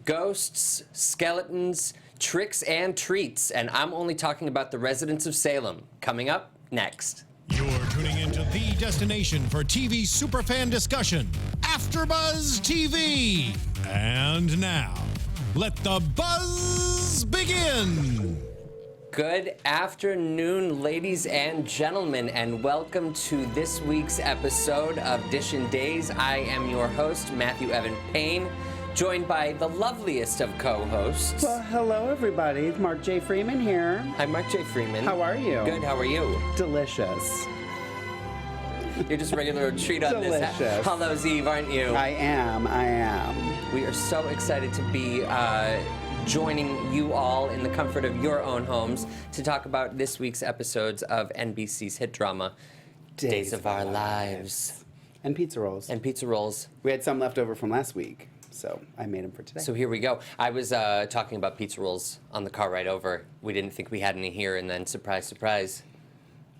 ghosts, skeletons, tricks, and treats. And I'm only talking about the residents of Salem. Coming up next. You're tuning into the destination for TV superfan discussion, AfterBuzz TV. And now, let the buzz begin. Good afternoon, ladies and gentlemen, and welcome to this week's episode of Dishin' Days. I am your host, Matthew Evan Paine, joined by the loveliest of co-hosts. Well, hello, everybody. It's Mark J. Freeman here. Hi, Mark J. Freeman. How are you? Good, how are you? Delicious. You're just a regular treat on Delicious. this Hallows Eve, aren't you? I am. We are so excited to be joining you all in the comfort of your own homes to talk about this week's episodes of NBC's hit drama, Days of Our Lives. And pizza rolls. And pizza rolls. We had some left over from last week, so I made them for today. So here we go. I was talking about pizza rolls on the car ride over. We didn't think we had any here, and then surprise, surprise.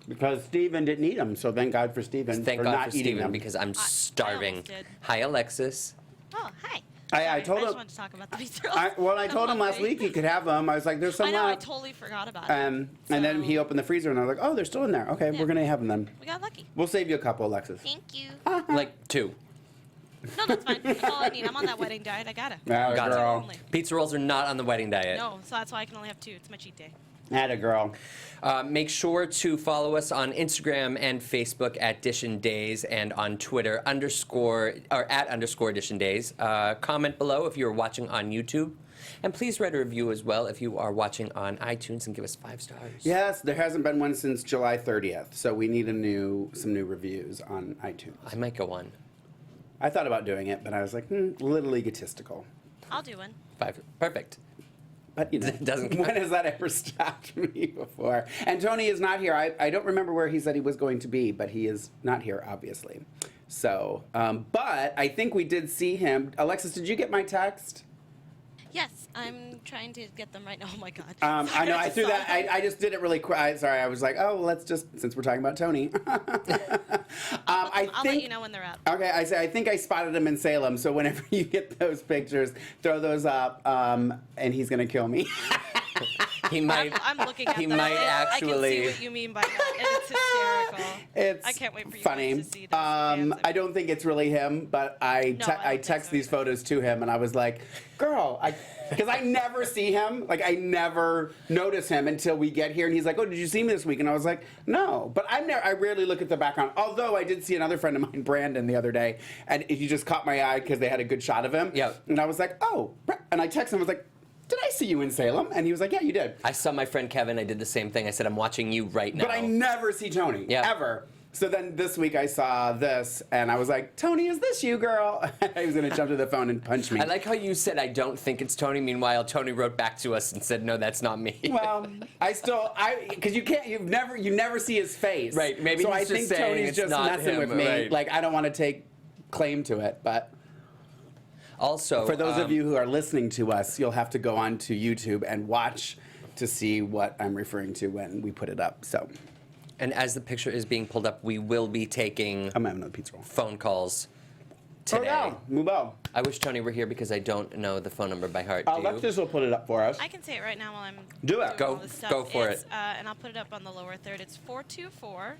Because Steven didn't eat them, so thank God for Steven Thank for God not for eating Steven, them. because I'm starving. almost did. Hi, Alexis. Oh, hi. I Sorry, told I him. just wanted to talk about the pizza rolls. I told him last week he could have them. I was like, there's some I know, I left. totally forgot about it. And then he opened the freezer, and I was like, oh, they're still in there. Okay, Yeah. we're going to have them then. We got lucky. We'll save you a couple, Alexis. Thank you. Like two. No, that's fine. That's all I need. I'm on that wedding diet. I gotta. Atta girl. Only. Pizza rolls are not on the wedding diet. No, so that's why I can only have two. It's my cheat day. Atta girl. Make sure to follow us on Instagram and Facebook at Dishin' Days, and on Twitter at _Dishin' Days. Comment below if you're watching on YouTube. And please write a review as well if you are watching on iTunes, and give us 5 stars. Yes, there hasn't been one since July 30th, so we need some new reviews on iTunes. I might go on. I thought about doing it, but I was like, a little egotistical. I'll do one. 5. Perfect. But, you know, It doesn't when count. has that ever stopped me before? And Tony is not here. I don't remember where he said he was going to be, but he is not here, obviously. So, but I think we did see him. Alexis, did you get my text? Yes, I'm trying to get them right now. Oh my god. I know, I just threw saw that. I just did it really quick. Sorry, I was like, oh, well, let's just, since we're talking about Tony. I'll let you know when they're up. Okay, I think I spotted him in Salem, so whenever you get those pictures, throw those up, and he's going to kill me. He might. I'm looking at He them. might I actually. can see what you mean by that. And it's hysterical. It's I can't wait for you funny. guys to see this. Fans of I don't think it's really him, but I No, I don't think text so these either. photos to him, and I was like, girl, because I never see him. Like, I never notice him until we get here, and he's like, oh, did you see me this week? And I was like, no. But I rarely look at the background, although I did see another friend of mine, Brandon, the other day, and he just caught my eye because they had a good shot of him. Yep. And I was like, oh. And I texted him, I was like, did I see you in Salem? And he was like, yeah, you did. I saw my friend Kevin. I did the same thing. I said, I'm watching you right now. But I never see Tony, Yeah. ever. So then this week I saw this, and I was like, Tony, is this you, girl? He was going to jump to the phone and punch me. I like how you said, I don't think it's Tony. Meanwhile, Tony wrote back to us and said, no, that's not me. Well, because you never see his face. Right, maybe so he's I just think saying Tony's it's just not messing him, with me. right. Like, I don't want to take claim to it, but Also, for those of you who are listening to us, you'll have to go on to YouTube and watch to see what I'm referring to when we put it up. So and as the picture is being pulled up, we will be taking I'm having another pizza roll. phone calls today. Oh, no. Move on. I wish Tony were here because I don't know the phone number by heart. Do you? Alexis will put it up for us. I can say it right now while I'm Do it. doing Go- all this stuff. go for It's, it. And I'll put it up on the lower third. It's 424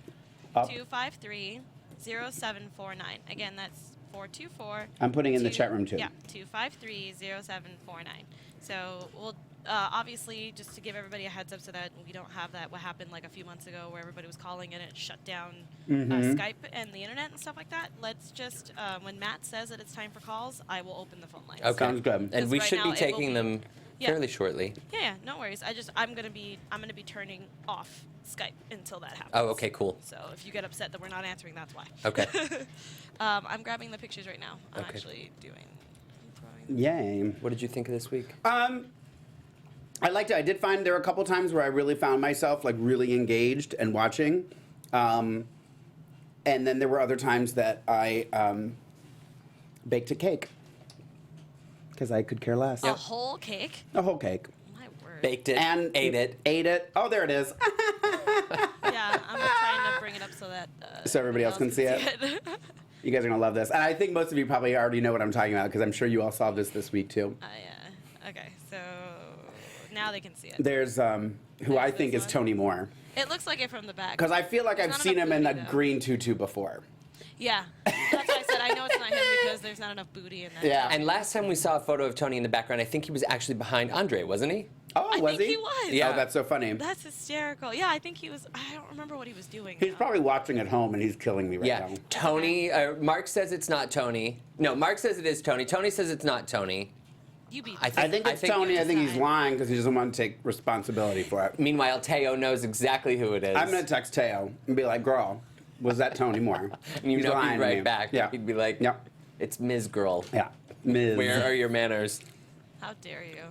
Up. 253 0749. Again, that's 424. I'm putting in the chat room, too. Yeah, 253 0749. So we'll obviously, just to give everybody a heads up so that we don't have that what happened like a few months ago where everybody was calling and it shut down Skype and the internet and stuff like that. Let's just when Matt says that it's time for calls, I will open the phone lines. Okay. Sounds good. And Because we right should now be it will taking be- them Yeah. fairly shortly. Yeah, no worries. I'm gonna be turning off Skype until that happens. Oh, okay, cool. So if you get upset that we're not answering, that's why. Okay. I'm grabbing the pictures right now. I'm Okay. actually doing. Yay. What did you think of this week? I liked it. I did find there were a couple times where I really found myself like really engaged and watching. And then there were other times that I baked a cake because I could care less. A whole cake. A whole cake. My word. Baked it, And ate it. Ate it. Oh, there it is. Yeah, I'm trying to bring it up so that. So everybody else can see it? You guys are going to love this. And I think most of you probably already know what I'm talking about because I'm sure you all saw this week too. now they can see it. There's who I think is one. Tony Moore. It looks like it from the back. Because I feel like There's I've not seen enough him in a booty, though. green tutu before. Yeah, that's why I said I know it's not him because there's not enough booty in that. Yeah. And last time we saw a photo of Tony in the background, I think he was actually behind Andre, wasn't he? Oh, I was think he? he was. Yeah. Oh, that's so funny. That's hysterical. Yeah, I think he was. I don't remember what he was doing. He's though. probably watching at home and he's killing me right Yeah. now. Tony, Mark says it's not Tony. No, Mark says it is Tony. Tony says it's not Tony. You beat. I me. I think it's Tony. you I think he's decide. lying because he doesn't want to take responsibility for it. Meanwhile, Teo knows exactly who it is. I'm going to text Teo and be like, girl, was that Tony Moore? And you He's know lying he'd to write me. back. Yeah. He'd be like, Yep. it's Ms. Girl. Yeah. Ms. Where are your manners? How dare you?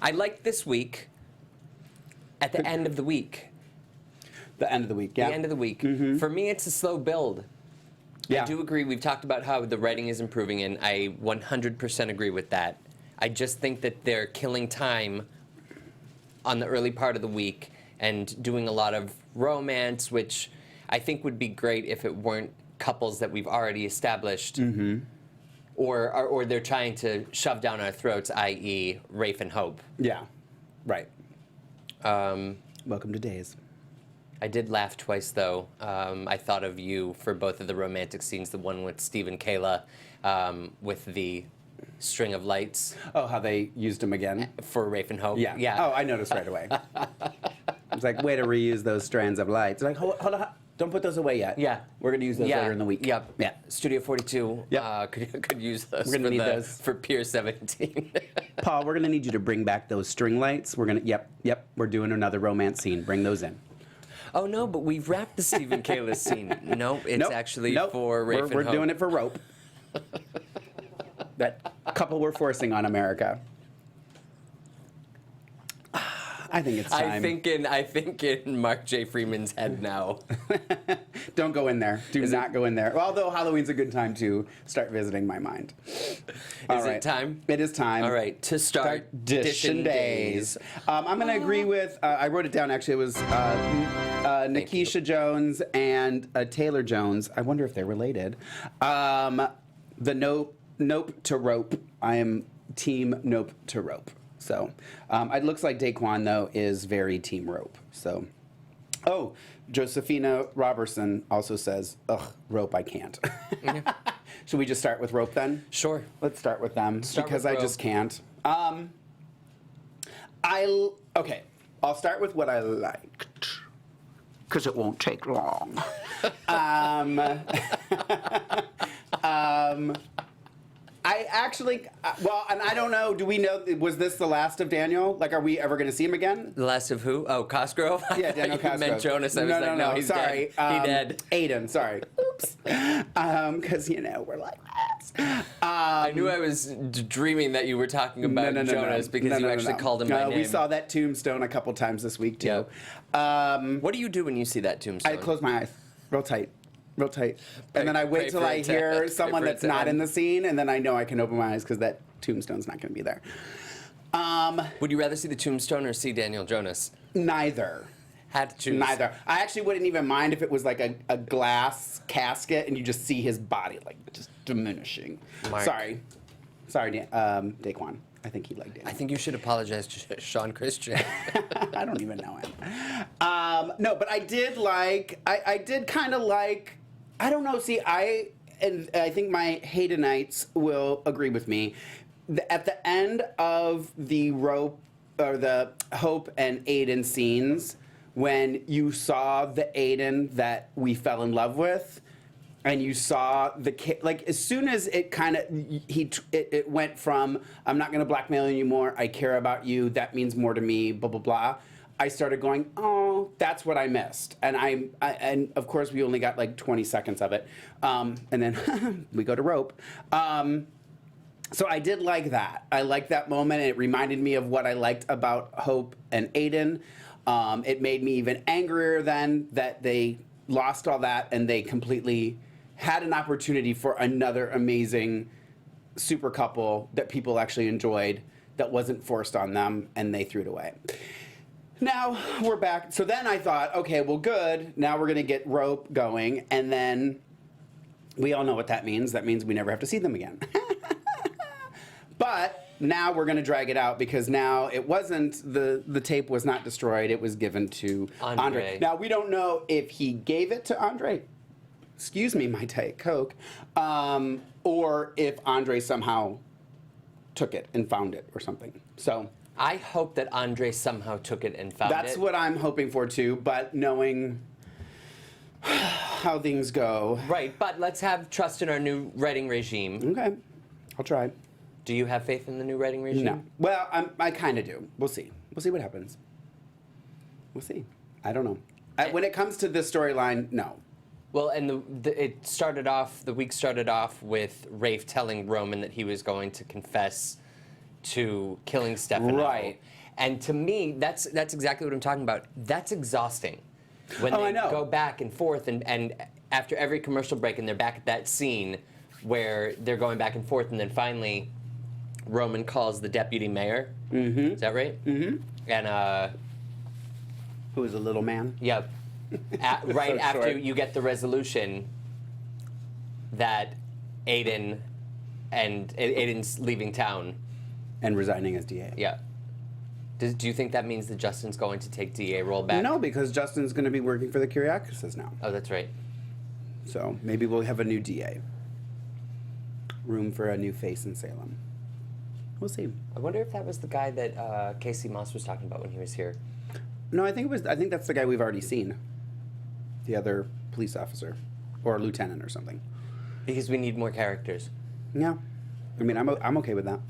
I like this week, at the end of the week. The end of the week, yeah. The end of the week. For me, it's a slow build. Yeah. I do agree. We've talked about how the writing is improving, and I 100% agree with that. I just think that they're killing time on the early part of the week and doing a lot of romance, which I think would be great if it weren't couples that we've already established, or they're trying to shove down our throats, i.e., Rafe and Hope. Yeah. Right. Welcome to Days. I did laugh twice, though. I thought of you for both of the romantic scenes, the one with Steve and Kayla with the string of lights Oh, how they used him again? for Rafe and Hope. Yeah. Yeah. Oh, I noticed right away. It's like, way to reuse those strands of lights. Like, hold on. Don't put those away yet. Yeah. We're going to use those Yeah. later in the week. Yep. Yeah. Studio 42 Yep. could use those, We're gonna need those. for Pier 17. Paul, we're going to need you to bring back those string lights. We're going to, yep. We're doing another romance scene. Bring those in. Oh, no, but we've wrapped the Steve and Kayla scene. No, it's actually for Rafe and We're Hope. doing it for Rope. That couple we're forcing on America. I think it's time. I think in Mark J. Freeman's head now. Don't go in there. Do Is not it- go in there. Although Halloween's a good time to start visiting my mind. Is it time? It is time. All right, to start Dishin' Days. I'm going to agree with, I wrote it down actually, it was Nikisha Jones and Taylor Jones. I wonder if they're related. The Nope to Rope. I am team Nope to Rope. So it looks like Daquan, though, is very team Rope. So, oh, Josephina Robertson also says, ugh, Rope, I can't. Should we just start with Rope then? Sure. Let's start with them Start because with I just Rope. can't. Okay, I'll start with what I liked because it won't take long. I actually, well, and I don't know, do we know, was this the last of Daniel? Like, are we ever going to see him again? The last of who? Oh, Cosgrove? Yeah, Daniel You Cosgrove. meant Jonas. I was like, no, he's sorry. dead. He dead. Aiden, sorry. Oops. Because, we're like this. I knew I was dreaming that you were talking about Jonas because you actually called him by name. We saw that tombstone a couple times this week, too. What do you do when you see that tombstone? I close my eyes real tight. Real tight. And then I Pray wait till for I it to- hear pray someone for it that's to not end. in the scene, and then I know I can open my eyes because that tombstone's not going to be there. Would you rather see the tombstone or see Daniel Jonas? Neither. Had to choose. Neither. I actually wouldn't even mind if it was like a glass casket and you just see his body like just diminishing. Mark. Sorry, Daquan. I think he liked it. I think you should apologize to Sean Christian. I don't even know him. No, but I did like. I did kind of like. I don't know. See, I think my Haydenites will agree with me. At the end of the Rope or the Hope and Aiden scenes, when you saw the Aiden that we fell in love with, and you saw like as soon as it kind of it went from I'm not going to blackmail you anymore. I care about you. That means more to me. Blah blah blah. I started going, oh, that's what I missed, and and of course we only got like 20 seconds of it, and then we go to Rope. So I did like that. I liked that moment, and it reminded me of what I liked about Hope and Aiden. It made me even angrier then that they lost all that and they completely had an opportunity for another amazing super couple that people actually enjoyed that wasn't forced on them, and they threw it away. Now we're back. So then I thought, okay, well, good. Now we're going to get Rope going, and then we all know what that means. That means we never have to see them again. But now we're going to drag it out because now it wasn't, the tape was not destroyed. It was given to Andre. Now, we don't know if he gave it to Andre. Excuse me, my Diet Coke. Or if Andre somehow took it and found it or something. So I hope that Andre somehow took it and found it. that's what I'm hoping for too, but knowing how things go. Right, but let's have trust in our new writing regime. Okay, I'll try. Do you have faith in the new writing regime? No. Well, I kind of do. We'll see. We'll see what happens. We'll see. I don't know. When it comes to this storyline, no. Well, and the week started off with Rafe telling Roman that he was going to confess to killing Stefano. Right. And to me, that's exactly what I'm talking about. That's exhausting. When I they know. go back and forth and after every commercial break and they're back at that scene where they're going back and forth and then finally Roman calls the deputy mayor. Mm-hmm. Is that right? Mm-hmm. And Who is a little man? yeah. Right So after short. you get the resolution that Aiden's leaving town. And resigning as DA. Yeah. Do you think that means that Justin's going to take DA role back? No, because Justin's going to be working for the Kyriakis now. Oh, that's right. So maybe we'll have a new DA. Room for a new face in Salem. We'll see. I wonder if that was the guy that Casey Moss was talking about when he was here. No, I think that's the guy we've already seen. The other police officer, or lieutenant, or something. Because we need more characters. Yeah, I mean, I'm okay with that.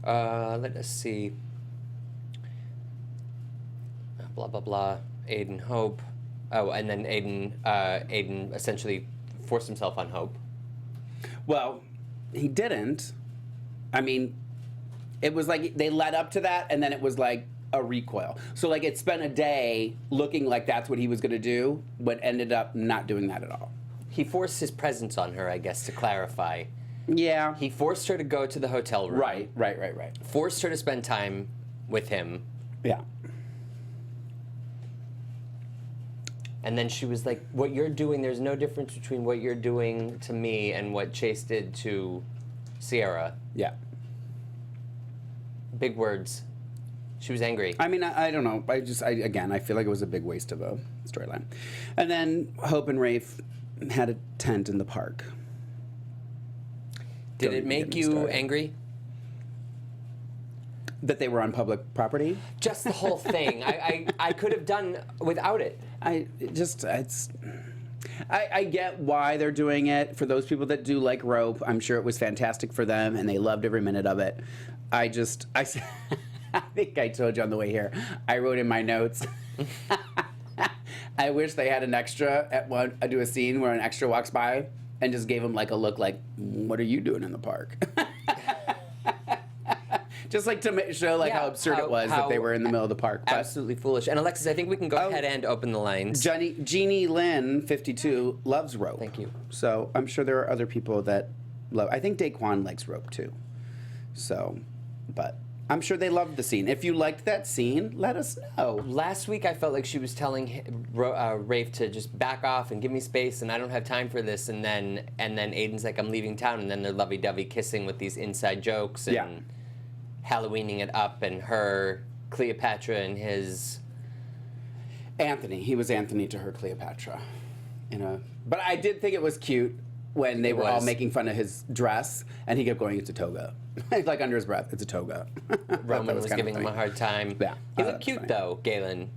Let us see. Blah blah blah. Aiden Hope. Oh, and then Aiden essentially forced himself on Hope. Well, he didn't. I mean, it was like they led up to that, and then it was like a recoil. So like it spent a day looking like that's what he was going to do, but ended up not doing that at all. He forced his presence on her, I guess, to clarify. Yeah. He forced her to go to the hotel room. Right. Forced her to spend time with him. Yeah. And then she was like, what you're doing, there's no difference between what you're doing to me and what Chase did to Sierra. Yeah. Big words. She was angry. I mean, I don't know. Again, I feel like it was a big waste of a storyline. And then Hope and Rafe had a tent in the park. Did Don't it even make get me you started. angry? That they were on public property? Just the whole thing. I could have done without it. I get why they're doing it. For those people that do like rope, I'm sure it was fantastic for them and they loved every minute of it. I think I told you on the way here, I wrote in my notes, I wish they had an extra I do a scene where an extra walks by and just gave him like a look like, what are you doing in the park? Just like to show like how absurd it was that they were in the middle of the park. But Absolutely foolish. And Alexis, I think we can go ahead and open the lines. Jeannie Lynn, 52, loves rope. Thank you. So I'm sure there are other people that love. I think Daquan likes rope too. So, but I'm sure they loved the scene. If you liked that scene, let us know. Last week I felt like she was telling Rafe to just back off and give me space and I don't have time for this. And then Aiden's like, I'm leaving town. And then they're lovey-dovey kissing with these inside jokes and Halloweening it up, and her, Cleopatra, and his... Anthony. He was Anthony to her Cleopatra. But I did think it was cute when they were all making fun of his dress, and he kept going, it's a toga. Like under his breath, it's a toga. Roman was giving him a hard time. Yeah. He looked cute, though, Galen.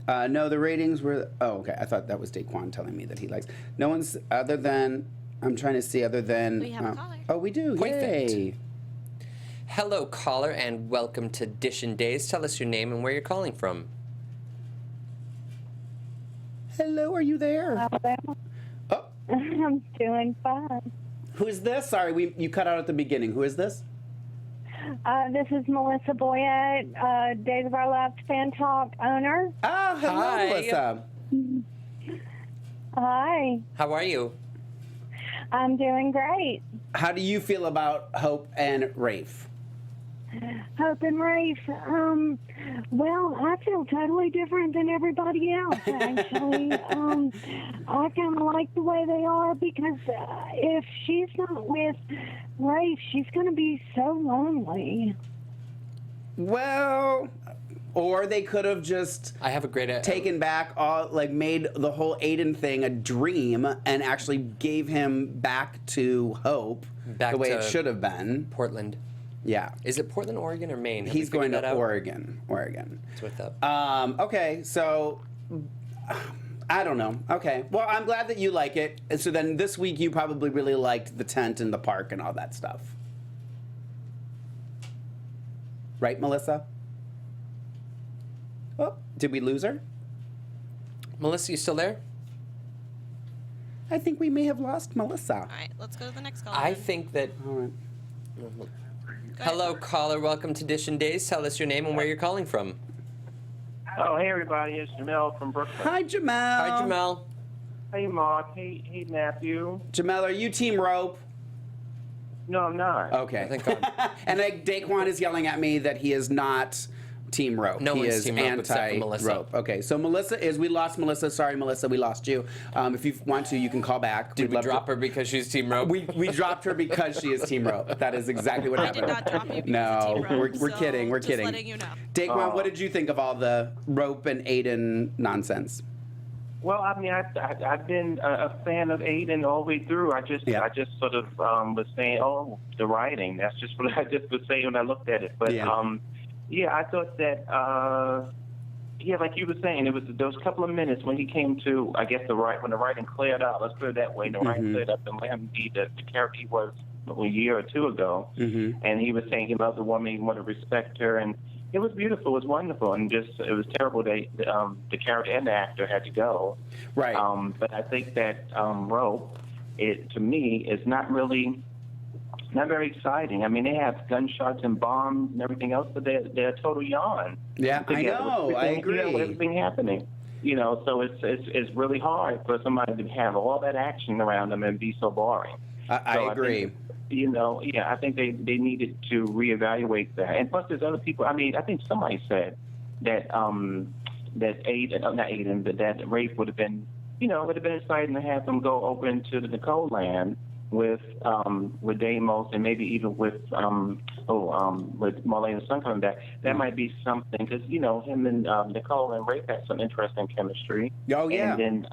No, the ratings were... Oh, okay. I thought that was Daquan telling me that he likes... No one's... Other than... I'm trying to see other than... We have a caller. Oh, we do. Perfect. Yay. Hello, caller, and welcome to Dish and Days. Tell us your name and where you're calling from. Hello, are you there? Alabama. Oh, I'm doing fine. who is this? Sorry, you cut out at the beginning. Who is this? This is Melissa Boyette, Days of Our Lives Fan Talk owner. Oh, hello, Hi. Melissa. Hi, How are you? I'm doing great. How do you feel about Hope and Rafe? Hope and Rafe. Well, I feel totally different than everybody else, actually. I kind of like the way they are because if she's not with Rafe, she's going to be so lonely. Well, or they could have just I have a great taken back all, like made the whole Aiden thing a dream and actually gave him back to Hope Back the way it to should have been. Portland. Yeah. Is it Portland, Oregon, or Maine? Have He's we figured going to that out? Oregon. It's with up. Okay, so I don't know. Okay, well, I'm glad that you like it. And so then this week you probably really liked the tent and the park and all that stuff. Right, Melissa? Oh, did we lose her? Melissa, you still there? I think we may have lost Melissa. All right, let's go to the next caller. I think that. All right. Go ahead. Hello, caller. Welcome to Dish and Days. Tell us your name and where you're calling from. Oh, hey everybody, it's Jamel from Brooklyn. Hi, Jamel. Hi, Jamel. Hey Mark, hey Matthew. Jamel, are you Team Rope? No, I'm not. Okay. Thank God. And Daquan is yelling at me that he is not Team Rope. No he one's is Team Rope except for Melissa. anti-rope. Okay, so Melissa is. We lost Melissa. Sorry, Melissa, we lost you. If you want to, you can call back. Did We'd we love drop to- her because she's Team Rope? We dropped her because she is Team Rope. That is exactly what I happened. did not drop you because No, of Team Rope, we're so kidding. We're just kidding. letting you know. Daquan, what did you think of all the Rope and Aiden nonsense? Well, I mean, I've been a fan of Aiden all the way through. I just sort of was saying, oh, the writing. That's just what I just was saying when I looked at it. But Yeah. I thought that like you were saying, it was those couple of minutes when he came to, I guess when the writing cleared up. Let's put it that way. The writing cleared up and let him be the character he was a year or two ago. And he was saying he loved the woman, he wanted to respect her, and it was beautiful. It was wonderful, and just it was terrible that the character and the actor had to go. Right. But I think that Rope, to me, is not very exciting. I mean, they have gunshots and bombs and everything else, but they're a total yawn. Yeah, I know. I agree. With everything happening. So it's really hard for somebody to have all that action around them and be so boring. I agree. I think they needed to reevaluate that. And plus, there's other people. I mean, I think somebody said that that Rafe would have been exciting to have them go over into the Nicole land with Deimos and maybe even with Marlene the Sun coming back. That might be something because him and Nicole and Rafe had some interesting chemistry. Oh yeah. And then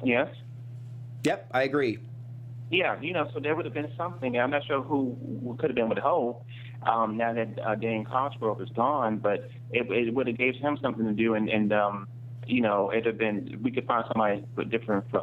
yes. Yep, I agree. Yeah, so there would have been something. I'm not sure who could have been with Hope now that Dan Cosgrove is gone, but it would have gave him something to do, and it would have been, we could find somebody different for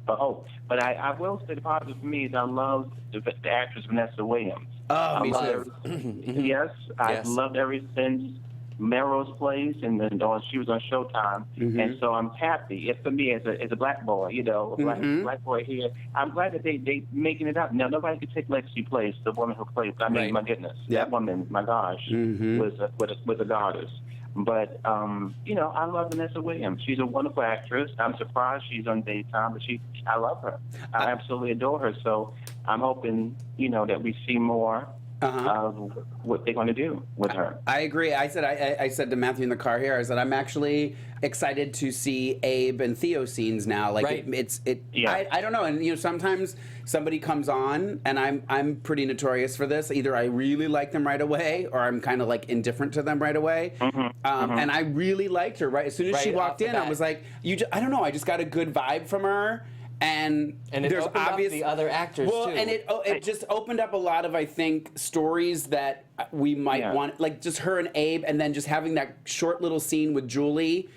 Hope. But I will say the positive for me is I love the actress Vanessa Williams. Oh, me too. Yes, I've loved ever since Melrose Place, and then she was on Showtime, and so I'm happy. It's for me as a black boy, black boy here. I'm glad that they making it up. Now nobody could take Lexi Place, the woman who played. I mean, my goodness, that woman, my gosh, was a goddess. But I love Vanessa Williams. She's a wonderful actress. I'm surprised she's on daytime, but I love her. I absolutely adore her. So I'm hoping that we see more of what they're going to do with her. I agree. I said to Matthew in the car here, I said I'm actually excited to see Abe and Theo scenes now. Like I don't know. And sometimes somebody comes on, and I'm pretty notorious for this. Either I really like them right away, or I'm kind of like indifferent to them right away. And I really liked her right as soon as she walked in. I was like, I don't know. I just got a good vibe from her. And it there's opened obvious up the other actors too. And it just opened up a lot of, I think, stories that we might want, like just her and Abe, and then just having that short little scene with Julie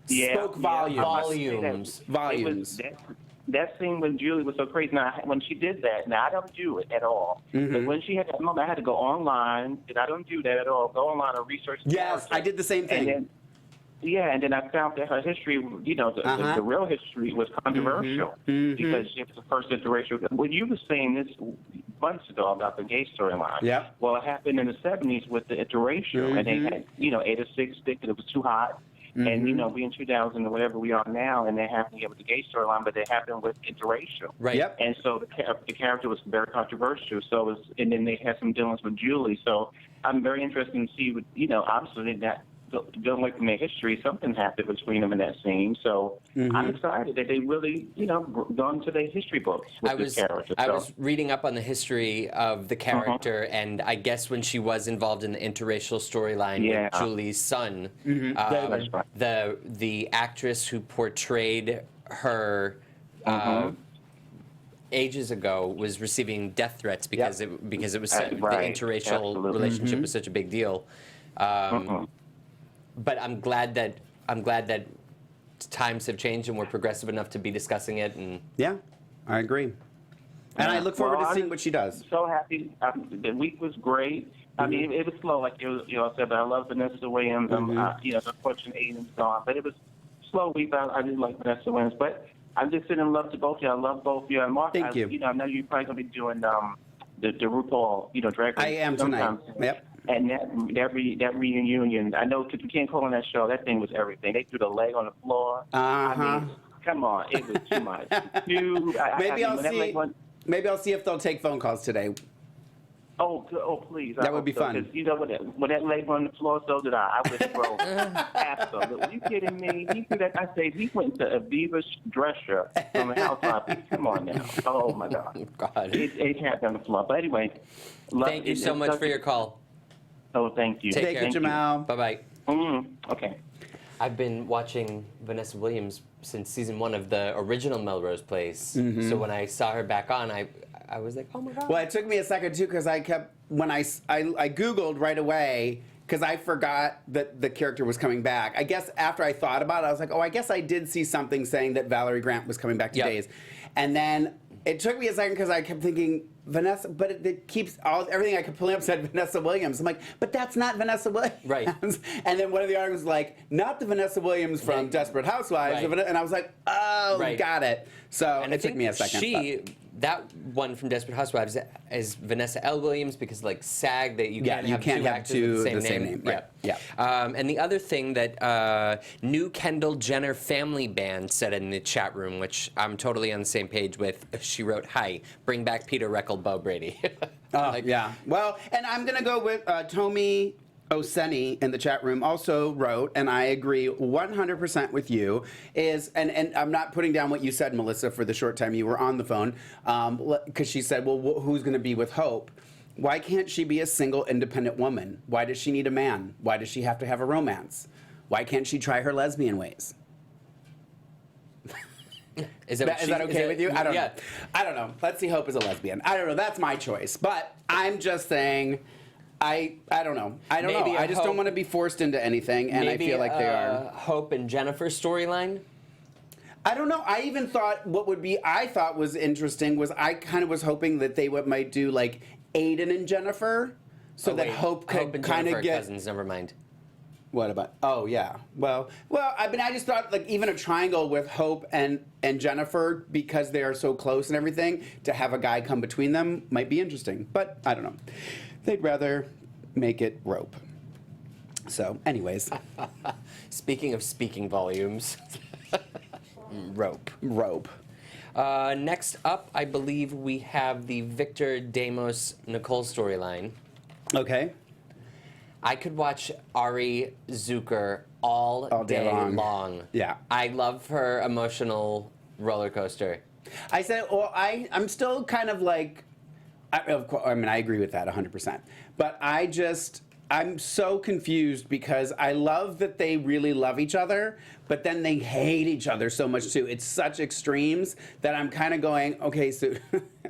spoke volumes. That scene with Julie was so crazy. Now, when she did that, now I don't do it at all. But when she had that moment, I had to go online, and I don't do that at all. Go online and research. Yes, I did the same thing. And then I found that her history, the real history was controversial because she was the first interracial. Well, you were saying this months ago about the gay storyline. Yeah. Well, it happened in the 70s with the interracial, and they had, 8 or 6 stick, and it was too hot. And, you know, we in 2000 or whatever we are now, and they're happening with the gay storyline, but they happen with interracial. Right. Yep. And so the character was very controversial. So it was, and then they had some dealings with Julie. So I'm very interested to see what, you know, obviously that dealing with their history, something happened between them in that scene. So I'm excited that they really, you know, gone to their history books with this character. I was reading up on the history of the character, and I guess when she was involved in the interracial storyline with Julie's son, That's right. the actress who portrayed her ages ago was receiving death threats because the interracial relationship was such a big deal. But I'm glad that times have changed and we're progressive enough to be discussing it. And yeah, I agree. And I look forward to seeing what she does. So happy. The week was great. I mean, it was slow, like you said, but I love Vanessa Williams. You know, unfortunately, Aiden's gone, but it was a slow week. I did like Vanessa Williams, but I'm just sitting in love to both of you. I love both of you. And Mark, Thank you. You know, I know you're probably going to be doing the RuPaul, you know, drag race. I am tonight. Yep. And that reunion, I know because we can't call on that show. That thing was everything. They threw the leg on the floor. I mean, come on, it was too much. Maybe I'll see if they'll take phone calls today. Oh, please. That would be fun. Because, you know, when that leg on the floor, so did I. I was broke. Absolutely. Are you kidding me? He threw that. I say he went to Aviva's dresser from the housewife. Come on now. Oh, my God. God. It happened on the floor. But anyway. Thank you so much for your call. Oh, thank you. Take care, Jamal. Bye-bye. Okay. I've been watching Vanessa Williams since season 1 of the original Melrose Place. So when I saw her back on, I was like, oh my God. Well, it took me a second too because I Googled right away because I forgot that the character was coming back. I guess after I thought about it, I was like, oh, I guess I did see something saying that Valerie Grant was coming back to Days. And then it took me a second because I kept thinking, Vanessa, but it keeps everything I could pull up said Vanessa Williams. I'm like, but that's not Vanessa Williams. Right. And then one of the articles was like, not the Vanessa Williams from Desperate Housewives. Right. And I was like, oh, got it. So and it took me a second. That one from Desperate Housewives is Vanessa L. Williams because like SAG that you can't have two actors with the same name. Right. Yeah. And the other thing that new Kendall Jenner family band said in the chat room, which I'm totally on the same page with, she wrote, "Hi, bring back Peter Reckle, Bo Brady." Yeah. Well, and I'm gonna go with Tomi Oseni in the chat room also wrote, and I agree 100% with you, and I'm not putting down what you said, Melissa, for the short time you were on the phone, because she said, well, who's going to be with Hope? Why can't she be a single, independent woman? Why does she need a man? Why does she have to have a romance? Why can't she try her lesbian ways? Is that okay with you? I don't know. I don't know. Let's see Hope as a lesbian. I don't know. That's my choice. But I'm just saying... I don't know. I don't know. I just don't want to be forced into anything, and I feel like they are. Hope and Jennifer storyline? I don't know. I even thought I thought was interesting was I kind of was hoping that they might do like Aiden and Jennifer, so that Hope could kind of get cousins. Never mind. What about? Oh yeah. Well. I mean, I just thought like even a triangle with Hope and Jennifer because they are so close and everything to have a guy come between them might be interesting, but I don't know. They'd rather make it rope. So, anyways. Speaking of speaking volumes. Rope. Next up, I believe we have the Victor Damos Nicole storyline. Okay. I could watch Ari Zucker all day long. Yeah. I love her emotional roller coaster. I said, well, I'm still kind of like... I mean, I agree with that 100%. But I'm so confused because I love that they really love each other, but then they hate each other so much too. It's such extremes that I'm kind of going, okay, so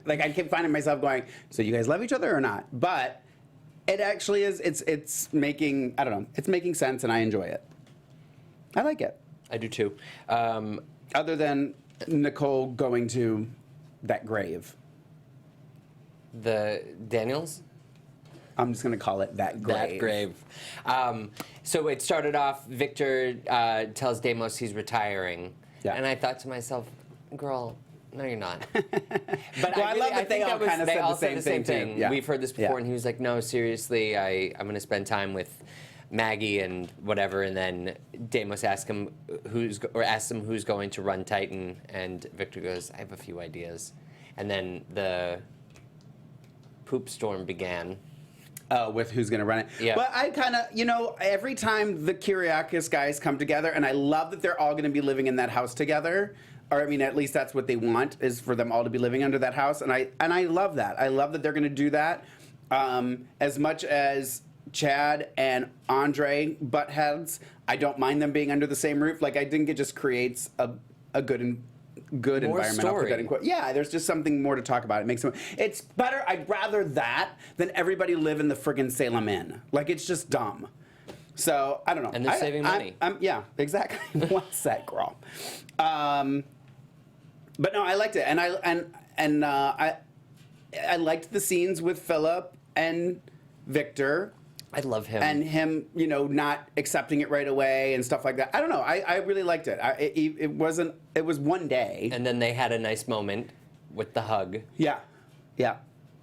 like I keep finding myself going, so you guys love each other or not? But it actually is. It's making it's making sense, and I enjoy it. I like it. I do too. Other than Nicole going to that grave. The Daniels? I'm just going to call it that grave. That grave. So it started off, Victor tells Damos he's retiring. Yeah. And I thought to myself, girl, no, you're not. But well, I love that they all kind of said the same thing. Yeah. We've heard this before, and he was like, no, seriously, I'm going to spend time with Maggie and whatever, and then Deimos asks him who's going to run Titan, and Victor goes, I have a few ideas. And then the poop storm began. With who's going to run it. Yeah. But I kind of, every time the Kyriakis guys come together, and I love that they're all going to be living in that house together, or I mean, at least that's what they want, is for them all to be living under that house, and I love that. I love that they're going to do that. As much as Chad and Andre butt heads, I don't mind them being under the same roof. Like, I think it just creates a good environment. Story. I'll put that in quote. Yeah, there's just something more to talk about. It makes it's better. I'd rather that than everybody live in the friggin' Salem Inn. Like, it's just dumb. So I don't know. And they're saving money. Yeah, exactly. What's that, girl? But no, I liked it, and I liked the scenes with Philip and Victor. I love him. And him, not accepting it right away and stuff like that. I don't know. I really liked it. It was one day. And then they had a nice moment with the hug. Yeah. Yeah.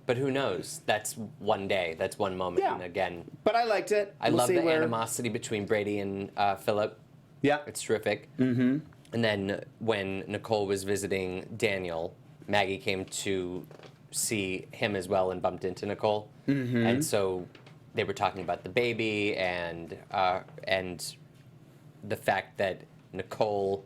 But who knows? That's one day. That's one moment. Yeah. And again, but I liked it. I love the animosity between Brady and Philip. Yeah. It's terrific. Mm-hmm. And then when Nicole was visiting Daniel, Maggie came to see him as well and bumped into Nicole. Mm-hmm. And so they were talking about the baby and the fact that Nicole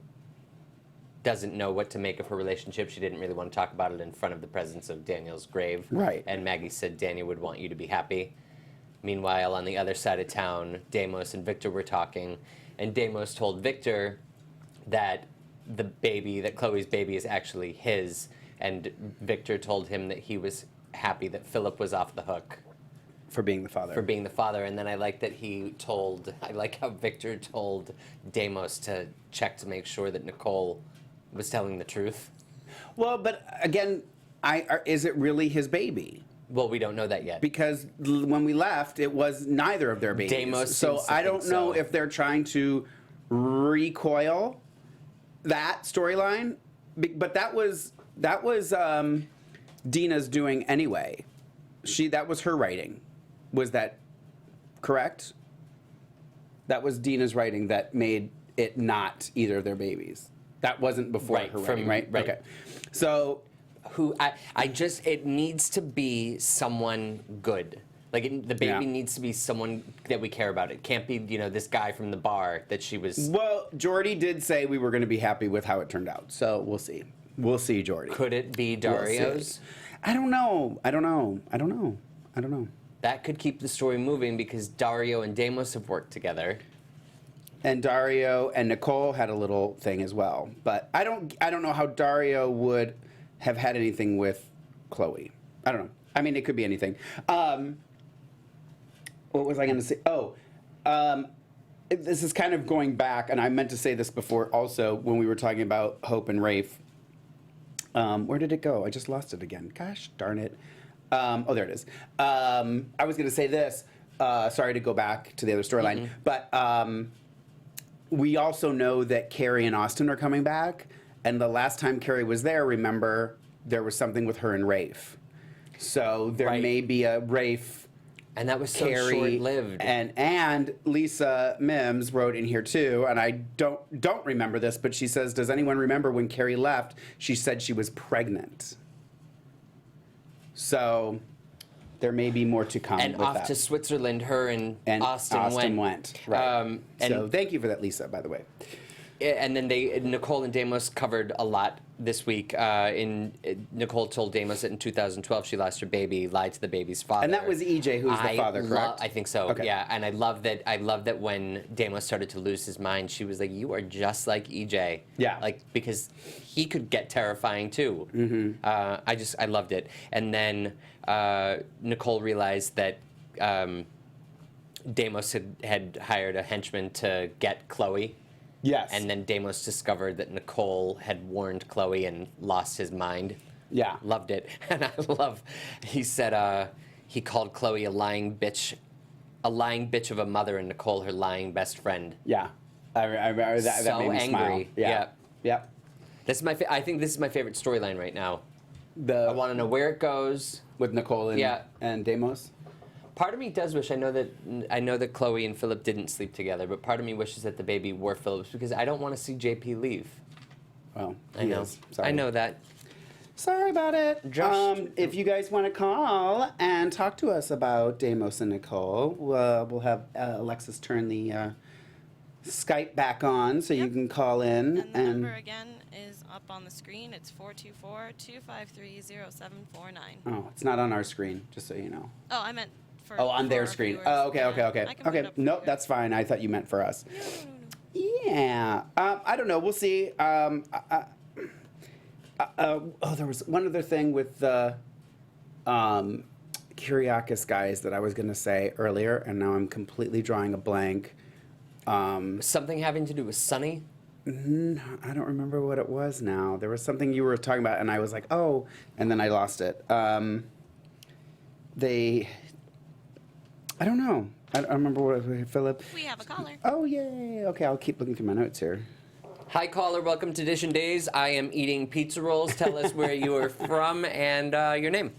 doesn't know what to make of her relationship. She didn't really want to talk about it in front of the presence of Daniel's grave. Right. And Maggie said Daniel would want you to be happy. Meanwhile, on the other side of town, Deimos and Victor were talking, and Deimos told Victor that that Chloe's baby is actually his, and Victor told him that he was happy that Philip was off the hook. For being the father. And then I like how Victor told Deimos to check to make sure that Nicole was telling the truth. Well, but again, is it really his baby? Well, we don't know that yet. Because when we left, it was neither of their babies. Deimos so seems to I don't think know so. if they're trying to recoil that storyline. But that was Dina's doing anyway. That was her writing. Was that correct? That was Dina's writing that made it not either of their babies. That wasn't before her writing, right? Okay. So, it needs to be someone good. Like, the baby needs to be someone that we care about. It can't be, this guy from the bar that she was... Well, Jordy did say we were going to be happy with how it turned out. So, we'll see. We'll see, Jordy. Could it be Dario's? I don't know. That could keep the story moving because Dario and Deimos have worked together. And Dario and Nicole had a little thing as well. But I don't know how Dario would have had anything with Chloe. I don't know. I mean, it could be anything. What was I going to say? This is kind of going back, and I meant to say this before also when we were talking about Hope and Rafe. Where did it go? I just lost it again. Gosh darn it. There it is. I was going to say this. Sorry to go back to the other storyline. Mm-hmm. But we also know that Carrie and Austin are coming back. And the last time Carrie was there, remember, there was something with her and Rafe. So there may be a Rafe, and that was so Carrie, short-lived. And Lisa Mims wrote in here too, and I don't remember this, but she says, does anyone remember when Carrie left, she said she was pregnant? So there may be more to come. And with off that. to Switzerland, her and Austin went. Right. So thank you for that, Lisa, by the way. And then Nicole and Deimos covered a lot this week. Nicole told Deimos that in 2012 she lost her baby, lied to the baby's father. And that was EJ who's the father, correct? I think so. Okay. Yeah, and I love that when Deimos started to lose his mind, she was like, "You are just like EJ." Yeah. Like, because he could get terrifying too. Mm-hmm. I loved it. And then Nicole realized that Deimos had hired a henchman to get Chloe. Yes. And then Deimos discovered that Nicole had warned Chloe and lost his mind. Yeah. Loved it. And he said he called Chloe a lying bitch of a mother, and Nicole her lying best friend. Yeah. I remember that. So that made me angry. Smile. Yeah. I think this is my favorite storyline right now. I want to know where it goes. With Nicole and Deimos? Part of me does wish, I know that Chloe and Philip didn't sleep together, but part of me wishes that the baby were Philip's because I don't want to see JP leave. Well, I know. Sorry. I know that. Sorry about it. Just- if you guys want to call and talk to us about Deimos and Nicole, we'll have Alexis turn the Skype back on so you can call in. And the number again is up on the screen. It's 424-253-0749. Oh, it's not on our screen, just so you know. Oh, I meant for On their our screen. viewers. Oh, okay. I can put it Okay. up for Nope, you that's fine. I thought you meant for us. No. Yeah. I don't know. We'll see. There was one other thing with the Kyriakis guys that I was going to say earlier, and now I'm completely drawing a blank. Something having to do with Sunny? I don't remember what it was now. There was something you were talking about, and I was like, oh, and then I lost it. I don't know. I don't remember what it was, Philip. We have a caller. Oh, yay. Okay, I'll keep looking through my notes here. Hi, caller. Welcome to Edition Days. I am eating pizza rolls. Tell us where you are from and your name.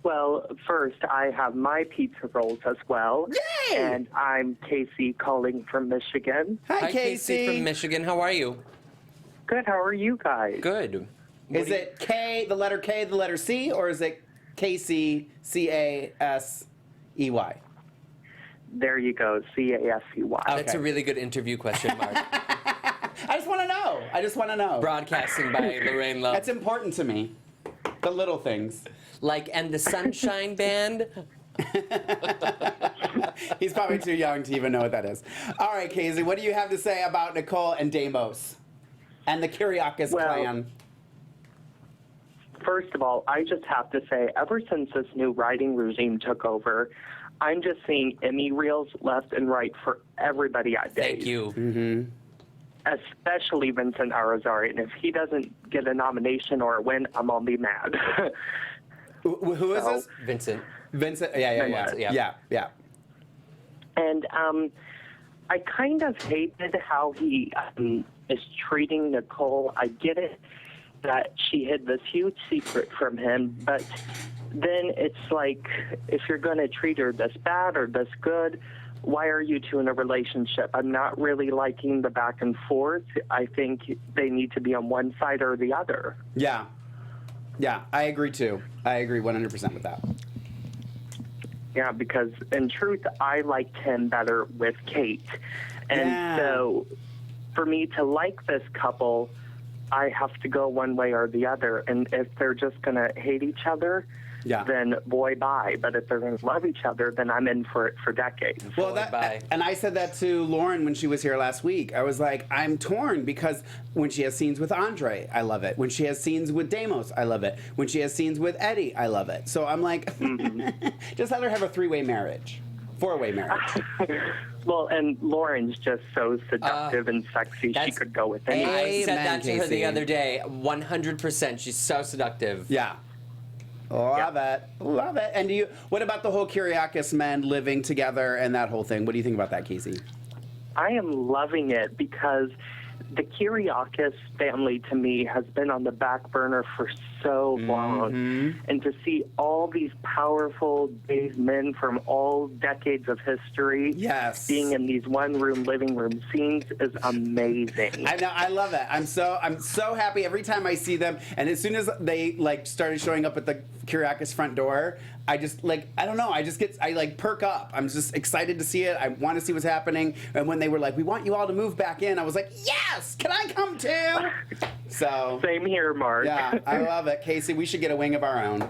Well, first, I have my pizza rolls as well. Yay! And I'm Casey calling from Michigan. Hi, Casey from Michigan. How are you? Good, how are you guys? Good. Is it K, the letter K, the letter C, or is it Casey, C-A-S-E-Y? There you go, C-A-S-E-Y. That's Okay. a really good interview question, Mark. I just want to know. Broadcasting by Lorraine Love. That's important to me. The little things. Like, and the Sunshine Band. He's probably too young to even know what that is. All right, Casey, what do you have to say about Nicole and Deimos and the Kyriakis clan? First of all, I just have to say, ever since this new writing regime took over, I'm just seeing Emmy reels left and right for everybody at Days. Thank you. Mm-hmm. Especially Vincent Arizari. And if he doesn't get a nomination or a win, I'm going to be mad. Who is this? Vincent. Vincent. Yeah. And I kind of hated how he is treating Nicole. I get it that she hid this huge secret from him, but then it's like, if you're going to treat her this bad or this good, why are you two in a relationship? I'm not really liking the back and forth. I think they need to be on one side or the other. Yeah, I agree too. I agree 100% with that. Yeah, because in truth, I liked him better with Kate. And so for me to like this couple, I have to go one way or the other. And if they're just going to hate each other, then boy, bye. But if they're going to love each other, then I'm in for it for decades. Well, and I said that to Lauren when she was here last week. I was like, I'm torn because when she has scenes with Andre, I love it. When she has scenes with Deimos, I love it. When she has scenes with Eddie, I love it. So I'm like, just let her have a three-way marriage. Four-way marriage. Well, and Lauren's just so seductive and sexy. She could go with anyone. I said that to her Casey. the other day. 100%. She's so seductive. Yeah. Love it. Love it. And what about the whole Kyriakis men living together and that whole thing? What do you think about that, Casey? I am loving it because the Kyriakis family, to me, has been on the back burner for so long. And to see all these powerful Days men from all decades of history being in these one-room living room scenes is amazing. I know, I love it. I'm so happy every time I see them. And as soon as they started showing up at the Kyriakis front door, I just I don't know, I perk up. I'm just excited to see it. I want to see what's happening. And when they were like, we want you all to move back in, I was like, yes, can I come too? So same here, Mark. Yeah, I love it. Casey, we should get a wing of our own.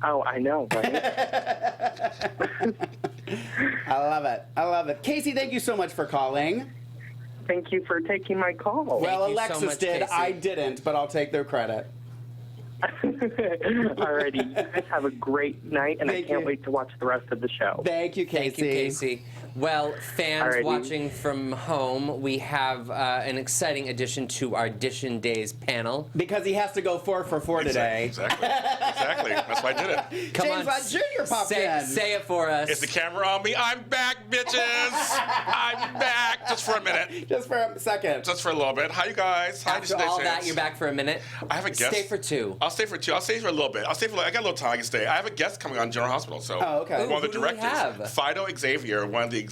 Oh, I know, right? I love it. I love it. Casey, thank you so much for calling. Thank you for taking my call. Well, Thank you so Alexis much, did. Casey. I didn't, but I'll take their credit. Alrighty, you guys have a great night, and I can't wait to watch the rest of the show. Thank you, Casey. Thank you, Casey. Well, fans Alrighty. watching from home, we have an exciting addition to our Dish and Days panel. Because he has to go 4 for 4 today. Exactly. That's why I did it. Come James on, Lott Jr. popped in. say it for us. Is the camera on me? I'm back, bitches. I'm back. Just for a minute. Just for a second. Just for a little bit. Hi, you guys. Hi, After all that, you're back for a minute. I have a guest. Stay for 2. I'll stay for 2. I'll stay for a little bit. I got a little time I can stay. I have a guest coming on General Hospital. So Oh, okay. one of the Who do we directors, have? Fido Xavier, one of the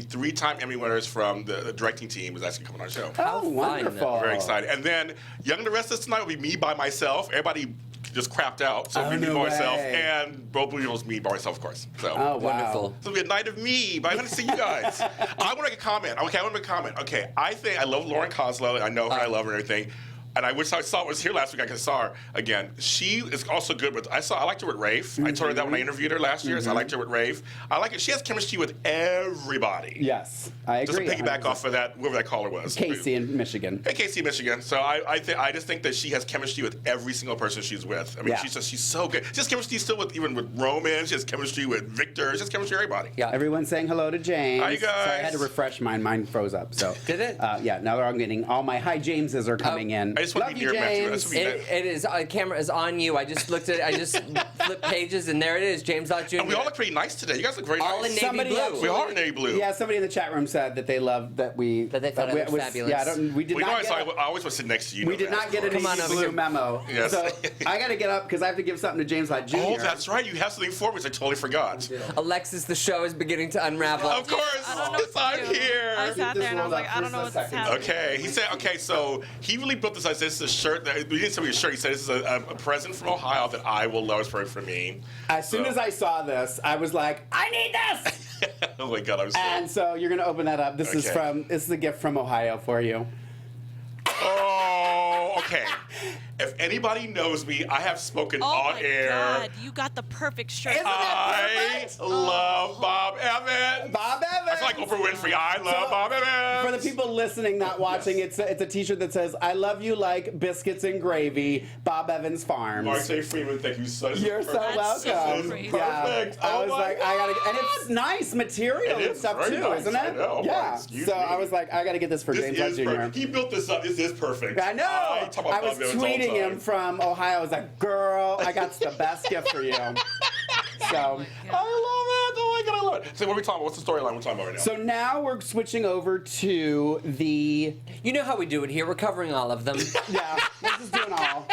3-time Emmy winners from the directing team, is actually coming on our show. Oh, fun. wonderful. Very excited. And then Young and the Restless tonight will be me by myself. Everybody just crapped out, so Oh, it'll be me no by myself, way. and Bob Blue's me by myself, of course. So. Oh, wow. Wonderful. So it'll be a night of me, but I'm going to see you guys. I want to make a comment. Okay, I want to make a comment. Okay, I love Lauren Koslow. I know her, I love her and everything. And I wish I was here last week. I could saw her again. She is also good with. I liked her with Rafe. I told her that when I interviewed her last year. So I liked her with Rafe. I like it. She has chemistry with everybody. Yes, I Just agree. to piggyback 100%. off of that, whoever that caller was. Casey in Michigan. Hey, Casey, Michigan. So I just think that she has chemistry with every single person she's with. I mean, Yeah. she's so good. She has chemistry still with Roman. She has chemistry with Victor. She has chemistry with everybody. Yeah. Everyone's saying hello to James. Hi, you guys. Sorry, I had to refresh mine. Mine froze up. So Did it? Yeah. Now I'm getting all my hi Jameses are coming in. I just want to Love be you, near Matthew. James. That's what we did. It is. Camera is on you. I just looked at. I just flipped pages, and there it is. James Lott Jr. And we all look pretty nice today. You guys look very All nice. in navy Somebody blue. actually- We are in navy blue. Yeah, somebody in the chat room said that they loved that we. That they thought it looked fabulous. Yeah, we did We not always, get. I always want to sit next to you. We did not get a Come on navy over blue here. memo. Yes. So I got to get up because I have to give something to James Lott Jr. Oh, that's right. You have something for me, which I totally forgot. Alexis, the show is beginning to unravel. Of course. I don't know what to I'm do. here. I sat there and I was like, I don't know Just what's a second. happening. Okay, he said, so he really built this. I said, this is a shirt. We didn't send me a shirt. He said, this is a present from Ohio that I will love. It's perfect for me. As soon So- as I saw this, I was like, I need this. Oh my God, I'm so. And so you're gonna open that up. This is a gift from Ohio for you. Oh, okay. If anybody knows me, I have spoken Oh on my air. God, you got the perfect shirt. Isn't that I perfect? love Bob Evans. Bob Evans. I feel like Oprah Winfrey. I love So, Bob Evans. For the people listening, not watching, it's a T-shirt that says "I love you like biscuits and gravy." Bob Evans Farms. Marcy Freeman, thank you so much. You're so That's so welcome. crazy. Perfect. I Oh was my like, I gotta, and it's nice material It and is stuff very too, nice. isn't it? I know. Yeah. Excuse So me. I was like, I gotta get this for This James Lott is Jr. perfect. He built this up. This is perfect. I know. talk about I was Bob Evans all the tweeting him time. from Ohio. I was like, girl, I got the best gift for you. So, I love it. Oh my God, I love it. So what are we talking about? What's the storyline we're talking about right now? so now we're switching over to the, You know how we do it here. We're covering all of them. yeah, we're just doing all.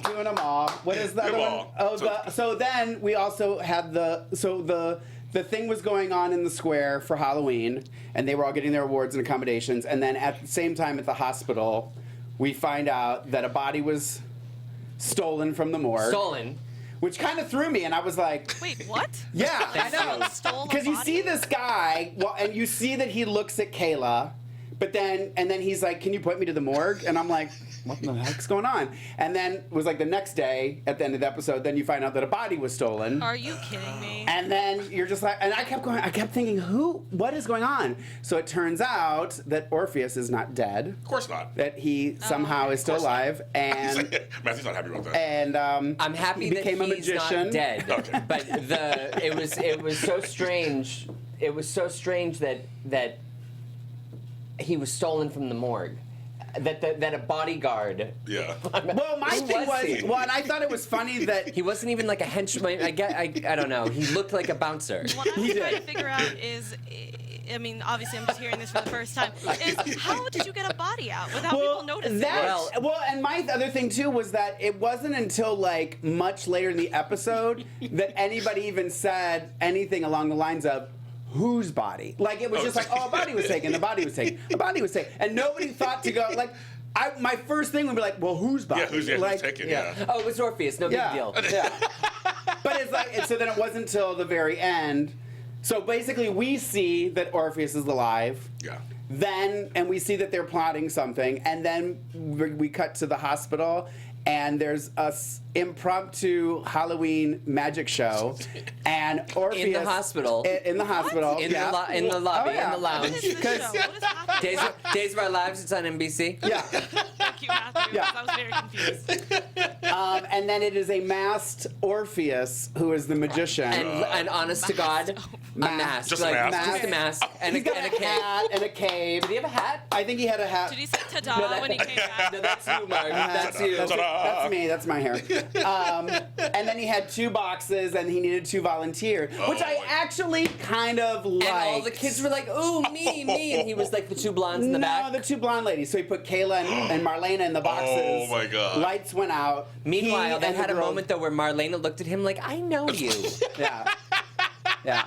Doing them all. What is the Do other them one? all. Oh, so then we also had the thing was going on in the square for Halloween, and they were all getting their awards and accommodations. And then at the same time at the hospital, we find out that a body was stolen from the morgue. Stolen. Which kind of threw me, and I was like, Wait, what? yeah, I know. Stole a Because you body? see this guy, well, and you see that he looks at Kayla, but then he's like, "Can you point me to the morgue?" And I'm like, "What the heck's going on?" And then it was like the next day at the end of the episode, then you find out that a body was stolen. Are you kidding me? And then you're just like, and I kept thinking, what is going on? So it turns out that Orpheus is not dead, Of course not. that he somehow is still Of course not. alive, and Matthew's not happy about that. and I'm happy he that became a he's magician. not dead. Okay. But it was so strange. It was so strange that he was stolen from the morgue. That a bodyguard. Yeah. Well, my Who thing was he? was, well, and I thought it was funny that He wasn't even like a henchman. I don't know. He looked like a bouncer. What I'm He trying did. to figure out is, I mean, obviously I'm just hearing this for the first time, is how did you get a body out without people noticing? Well, and my other thing too was that it wasn't until like much later in the episode that anybody even said anything along the lines of, whose body? Like it was just like, oh, a body was taken, a body was taken, a body was taken, and nobody thought to go like. My first thing would be like, well, whose body? Yeah, like, who's taken? Yeah. Oh, it was Orpheus. No big yeah, deal. yeah. But it's like, so then it wasn't until the very end. So basically, we see that Orpheus is alive. Yeah. Then, and we see that they're plotting something, and then we cut to the hospital, and there's a impromptu Halloween magic show, and Orpheus In the hospital. In the hospital, In yeah. the lobby, Oh, yeah. in the What lounge. is this show? What is happening? Days of Our Lives. It's on NBC. Yeah. Thank you, Matthew, Yeah. because I was very confused. And then it is a masked Orpheus who is the magician. And honest to God, mask. Just a mask. Just a mask. And He's got and a a cape. hat and a cape. Did he have a hat? I think he had a hat. Did he say ta-da when he came back? No, that's you, Mark. That's you. That's me. That's my hair. And then he had 2 boxes, and he needed 2 volunteers, which I actually kind of liked. And all the kids were like, ooh, me. And he was like the 2 blondes in the back. No, the 2 blonde ladies. So he put Kayla and Marlena in the boxes. Oh, my God. Lights went out. Meanwhile, He they and had the a girl- moment, though, where Marlena looked at him like, I know you. Yeah. Yeah.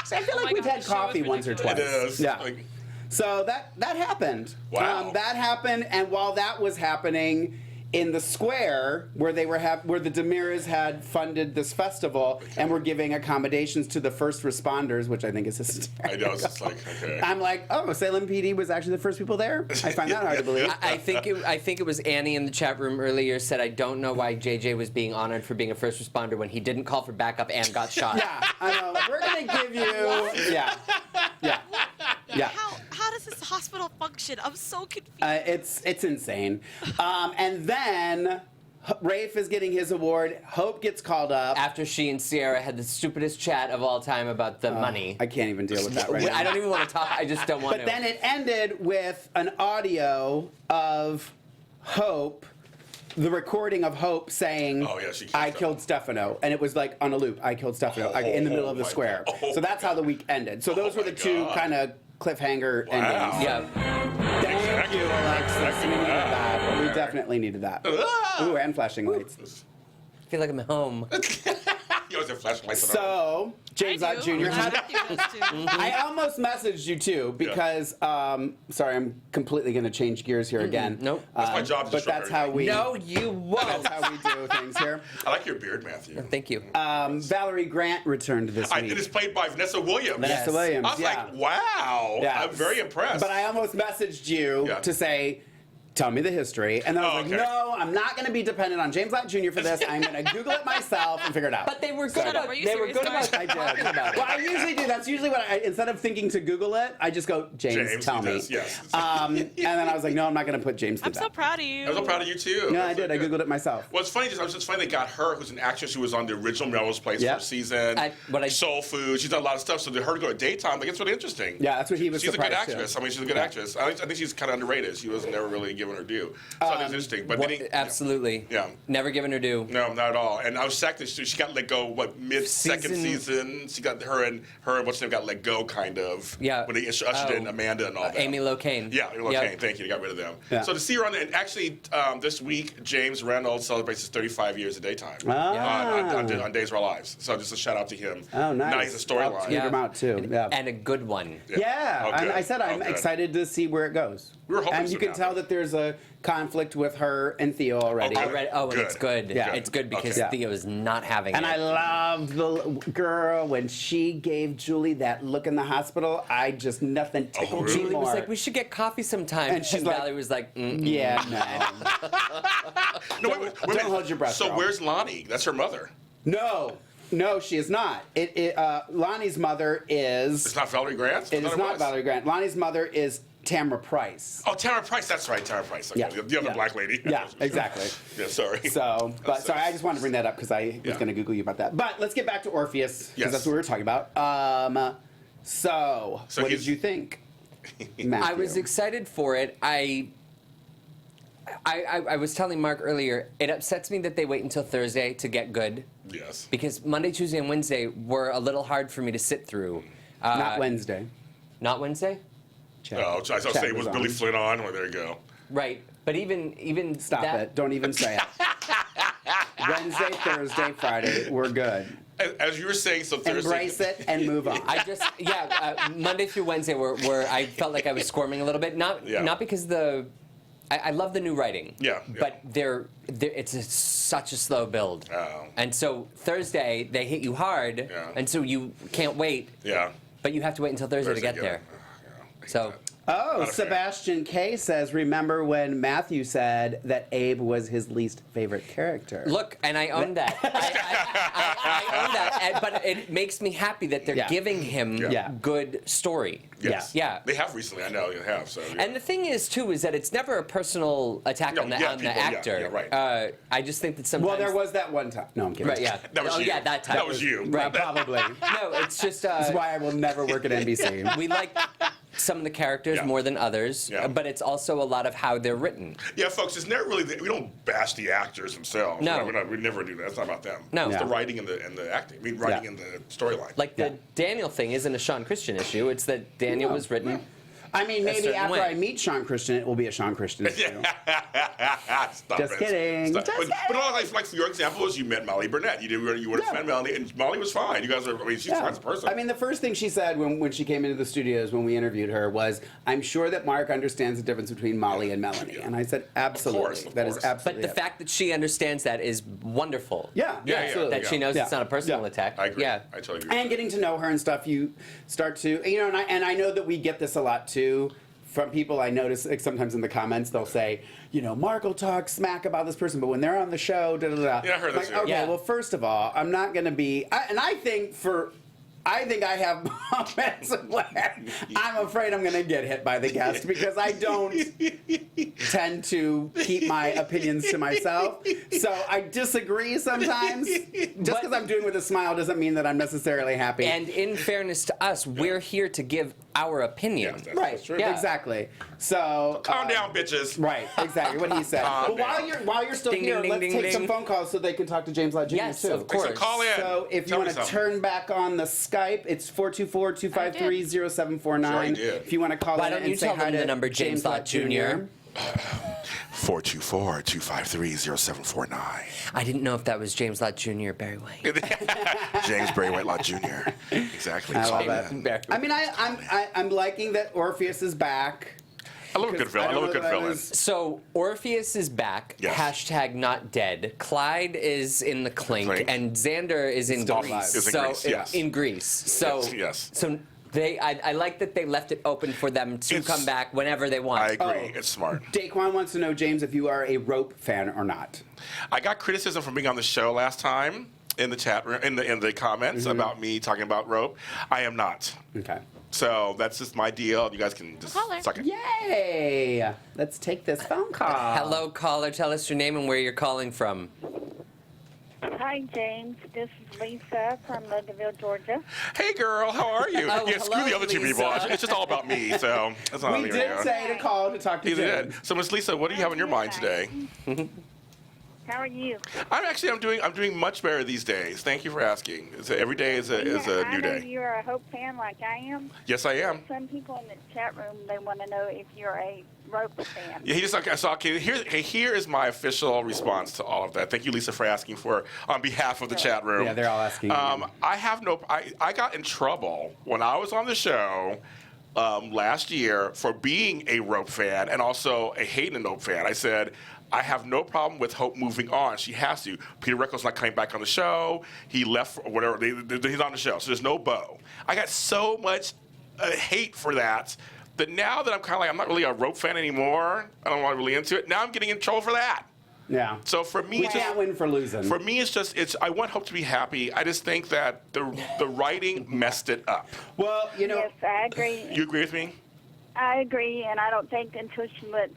So I feel Oh like my we've God, had the show was coffee once or twice. ridiculous. It is. Yeah. Like, So that happened. Wow. That happened, and while that was happening, in the square where they were where the Demiras had funded this festival and were giving accommodations to the first responders, which I think is hysterical. I know, it's just like, okay. I'm like, oh, Salem PD was actually the first people there? I find that hard to believe. I think it was Annie in the chat room earlier said, I don't know why JJ was being honored for being a first responder when he didn't call for backup and got shot. Yeah, I know. We're going to give you... Yeah. Yeah. Yeah. How does this hospital function? I'm so confused. It's insane. And then Rafe is getting his award. Hope gets called up. After she and Sierra had the stupidest chat of all time about the money. I can't even deal with that right now. I don't even want to talk. I just don't want But to. then it ended with an audio of Hope, the recording of Hope saying, Oh, yeah, she killed I Stefano. killed Stefano. And it was like on a loop, I killed Stefano, in the middle of the my square. God. Oh, So that's how the week ended. So those were the my 2 God. kind of cliffhanger Wow. endings. Yeah. Thank you, Alexis. We needed that. We Wow. definitely needed that. Ah. Ooh, and flashing lights. I feel like I'm at home. You always have flashlights on. So, James I Lott do. Jr. had Matthew does too. I almost messaged you too because sorry, I'm completely going to change gears here again. Nope. That's my job to But destroy that's how we No, you won't. that's how we do things here. I like your beard, Matthew. Thank you. Valerie Grant returned this week. It is played by Vanessa Williams. Vanessa Yes. Williams. I was yeah. like, wow. Yeah. I'm very impressed. But I almost messaged you Yeah. to say, tell me the history. And then I was Oh, like, okay. no, I'm not going to be dependent on James Lott Jr. for this. I'm going to Google it myself and figure it out. But they were good Shut up, about are you they were serious, good Mark? about I did. talking about it. Well, I usually do. That's usually what instead of thinking to Google it, I just go, James tell he me. does, yes. And then I was like, no, I'm not going to put James to I'm that. so proud of you. I'm so proud of you, too. No, I That's did. so I good. Googled it myself. Well, it's funny. It's funny they got her, who's an actress who was on the original Melrose Place Yep. first season. Soul Food. She's done a lot of stuff. So to her to go to daytime, like it's really interesting. Yeah, that's what he was She's a good surprised actress. too. I mean, she's a good actress. I think she's kind of underrated. She was never really given her due. So I think it's interesting. But then Absolutely. Yeah. Never given her due. No, not at all. And I was shocked that she got let go. Mid-second season? She got her and what's her name got let go, kind of. Yeah. When they ushered in Amanda and all that. Amy Locane. Yeah, Amy Yep. Locane. Thank you. They got rid of them. Yeah. So to see her on, and actually this week, James Reynolds celebrates his 35 years of daytime on Days of Our Lives. So just a shout out to him. Oh, nice. Nice a storyline. Figure him out too. Yeah. And a good one. Yeah, Oh, and good. I said I'm Oh, good. excited to see where it goes. We were hoping and you something can tell happened. that there's a conflict with her and Theo already. Okay. Already, and Good. it's good. Yeah. It's good because Okay. Theo is not having And it. I loved the girl when she gave Julie that look in the hospital. I just nothing tickled really? me Julie more. was like, we should get coffee sometime. And she's like, Valerie was like, yeah, no. No, wait, Don't hold your breath, So girl. where's Lonnie? That's her mother. No, she is not. Lonnie's mother is. It's not Valerie Grant? It I is thought not was. Valerie Grant. Lonnie's mother is Tamara Price. Oh, Tara Price. That's right, Tara Price. Okay. Yeah. The other Yeah. black lady. Yeah, exactly. Yeah, sorry. So, but sorry, I just wanted to bring that up because I was Yeah. going to Google you about that. But let's get back to Orpheus because Yes. that's what we were talking about. So what he's- did you think, I Matthew? was excited for it. I was telling Mark earlier, it upsets me that they wait until Thursday to get good. Yes. Because Monday, Tuesday, and Wednesday were a little hard for me to sit through. Not Wednesday. Not Wednesday? Check. Oh, I was going to Check say, was on. Billy Flynn on? Well, there you go. Right. But even Stop that, it. Don't even say it. Wednesday, Thursday, Friday, we're good. As you were saying, so Thursday. Embrace it and move on. I just Monday through Wednesday were I felt like I was squirming a little bit. Not because I love the new writing. Yeah. But it's such a slow build. Oh. And so Thursday they hit you hard, Yeah. and so you can't wait. Yeah. But you have to wait until Thursday to get there. So Oh, Not a fan. Sebastian K says, remember when Matthew said that Abe was his least favorite character? look, and I own that. I own that. But it makes me happy that they're Yeah. giving him Yeah. good story. Yes. Yeah. They have recently. I know you have. So. Yeah. And the thing is, too, is that it's never a personal attack No, on the, yeah, on people, the actor. yeah, right. I just think that sometimes. Well, there was that one time. No, I'm kidding. Right, yeah. That was you. Yeah, that time. That was you. Right, probably. No, it's just. That's why I will never work at NBC. We like some of the characters Yeah. more than others, Yeah. but it's also a lot of how they're written. Yeah, folks, it's never really. We don't bash the actors themselves. No. We never do that. It's not about them. No. It's Yeah. the writing and the acting. I mean, writing Yeah. and the storyline. Like the Daniel thing isn't a Sean Christian issue. It's that Daniel No. was written. I mean, maybe certain after way. I meet Sean Christian, it will be a Sean Christian issue. Stop Just it. kidding. Stop. Just But like for your example is you met Molly Burnett. You were a fan of Molly, and Molly was fine. You guys are. I mean, she's fine as a person. I mean, the first thing she said when she came into the studios when we interviewed her was, "I'm sure that Mark understands the difference between Molly and Melanie." And I said, "Absolutely, of that is course. absolutely." But the fact that she understands that is wonderful. yeah, Yeah, absolutely. That she knows it's Yeah. not a personal Yeah. attack. I agree. Yeah. I totally agree. And getting to know her and stuff, you start to, and I know that we get this a lot too from people. I notice like, sometimes in the comments they'll say, Mark will talk smack about this person, but when they're on the show, da da da. Yeah, I heard that like, too. okay, Yeah. well, first of all, I'm not going to be, I think I have moments where I'm afraid I'm going to get hit by the guest because I don't tend to keep my opinions to myself. So I disagree sometimes. Just because I'm doing it with a smile doesn't mean that I'm necessarily happy. And in fairness to us, we're here to give our opinion. Yeah, right, that's true. Yeah. exactly. So Calm down, bitches. Right, exactly what he said. Calm Well, down. while you're still Ding, here, ding, let's ding, take ding, some ding. phone calls so they can talk to James Lott Jr. Yes, too. of course. So call in. So if you Tell me want to something. turn back on the Skype, it's 424-253-0749. Sure you did. If you want to call Why in don't and you say tell hi them to the number, James Lott Jr.? 424-253-0749. I didn't know if that was James Lott Jr. or Barry White. James Barry White Jr. Exactly. I Call love that. in. Barry. I mean, I'm liking that Orpheus is back. I love a good villain. I love a good villain. So Orpheus is back. Yes. Hashtag not dead. Clyde is in the clink, Clink. and Xander is in Still Greece. alive. Is in So Greece, yes. in Greece. So Yes. So I like that they left it open for them to It's- come back whenever they want. I agree. Oh. It's smart. Daquan wants to know, James, if you are a Rope fan or not. I got criticism from being on the show last time in the chat room, in the comments about me talking about rope. I am not. Okay. So that's just my deal. You guys can just Caller. suck it. Yay! Let's take this phone call. Hello, caller. Tell us your name and where you're calling from. Hi, James. This is Lisa from Loganville, Georgia. Hey, girl, how are you? Oh, Yeah, screw hello, the other two people. Lisa. It's just all about me. So that's not We me did right say to call to talk to You did. James. So, Miss Lisa, what do you have on your mind today? How are you? I'm doing much better these days. Thank you for asking. Every day is a I new know day. you're a Hope fan like I am. Yes, I am. Some people in the chat room, they want to know if you're a Rope fan. Yeah, here is my official response to all of that. Thank you, Lisa, for asking on behalf of the chat room. Yeah, they're all asking. I got in trouble when I was on the show last year for being a Rope fan and also a Hayden Hope fan. I said, I have no problem with Hope moving on. She has to. Peter Reckles not coming back on the show. He left or whatever. He's on the show, so there's no Bo. I got so much hate for that now that I'm kind of like, I'm not really a Rope fan anymore. I don't want to really into it. Now I'm getting in trouble for that. Yeah. So for me, We it's can't just, win for losing. for me, I want Hope to be happy. I just think that the writing messed it up. Well, Yes, I agree. You agree with me? I agree, and I don't think until she lets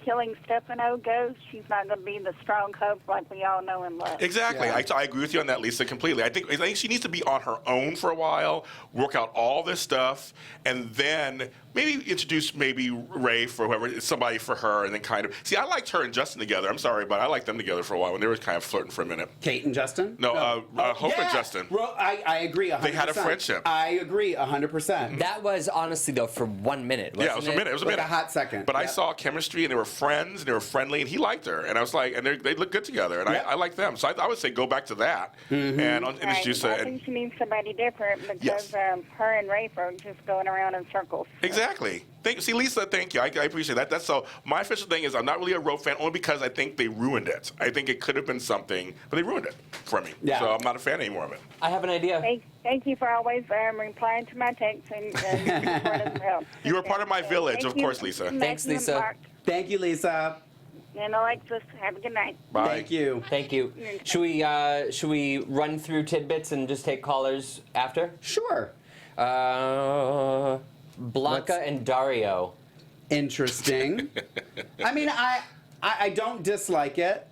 Killing Stefano go, she's not going to be the strong Hope like we all know and love. Exactly. Yeah. I agree with you on that, Lisa, completely. I think she needs to be on her own for a while, work out all this stuff, and then maybe introduce Ray for whoever, somebody for her, and then kind of... See, I liked her and Justin together. I'm sorry, but I liked them together for a while when they were kind of flirting for a minute. Kate and Justin? No, Hope and yeah. Justin. I agree 100%. They had a friendship. I agree 100%. That was honestly though for 1 minute. Yeah, it was wasn't a minute. It was a Like minute. a hot second. But I Yeah. saw chemistry, and they were friends, and they were friendly, and he liked her, and I was like, and they look good together, and Yep. I like them. So I would say go back to that and introduce I her. think she needs somebody different because Yes. her and Rafe are just going around in circles. Exactly. See, Lisa, thank you. I appreciate that. That's so. My official thing is I'm not really a Rope fan, only because I think they ruined it. I think it could have been something, but they ruined it for me. Yeah. So I'm not a fan anymore of it. I have an idea. Thank you for always replying to my texts and support as well. You are part of my village, Thank of you, course, Lisa. Matthew Thanks, and Lisa. Mark Thank you, Lisa. and Alexis, have a good night. Bye. Thank you. Thank you. Should we run through tidbits and just take callers after? Sure. Blanca and Dario. Interesting. I mean, I don't dislike it.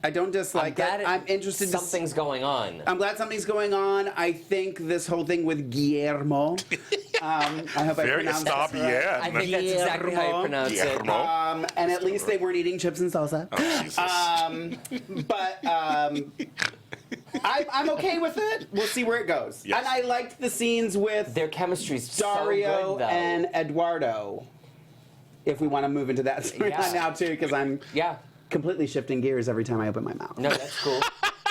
I don't dislike it. I'm interested. Something's going on. I'm glad something's going on. I think this whole thing with Guillermo. I hope I pronounced that right. Yeah. I think that's exactly how you pronounce it. And at least they weren't eating chips and salsa. Oh, Jesus. I'm okay with it. We'll see where it goes. Yes. And I liked the scenes with Their chemistry's Dario so good, though. and Eduardo. If we want to move into that storyline now too, because I'm completely shifting gears every time I open my mouth. No, that's cool.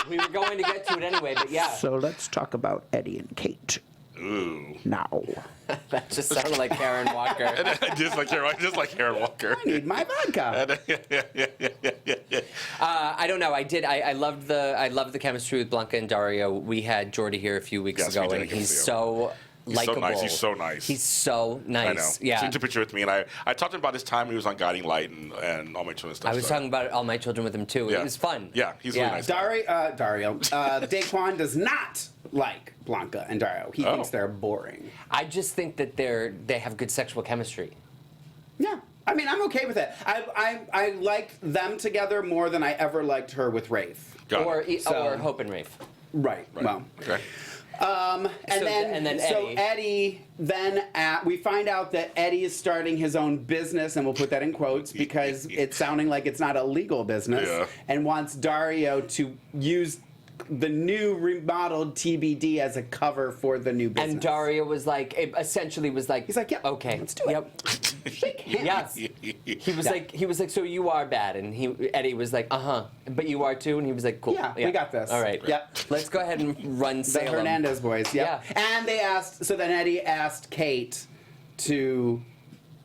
We were going to get to it anyway, but yeah. So let's talk about Eddie and Kate. Ooh. Now. That just sounded like Karen Walker. just like Karen Walker. I need my vodka. I don't know. I loved the chemistry with Blanca and Dario. We had Jordy here a few weeks ago, we did and get he's to see him. so likable. He's so nice. He's so nice. I know. Yeah. He took a picture with me, and I talked to him about his time when he was on Guiding Light and All My Children stuff. I was talking about All My Children with him too. Yeah. It was fun. Yeah, he's really nice. Dario. Daquan does not like Blanca and Dario. He thinks they're boring. I just think that they have good sexual chemistry. Yeah. I mean, I'm okay with it. I liked them together more than I ever liked her with Rafe. Or Hope and Rafe. Right. Well. Okay. And then Eddie we find out that Eddie is starting his own business, and we'll put that in quotes because it's sounding like it's not a legal business, and wants Dario to use the new remodeled TBD as a cover for the new business. And Dario was like, he's like, yeah, okay, let's do it. Yep. Shake hands. He was like, so you are bad, and Eddie was like, but you are too, and he was like, cool. Yeah, we got this. All right. Yep. Let's go ahead and run The Salem. Hernandez boys. Yep. Yeah. And then Eddie asked Kate to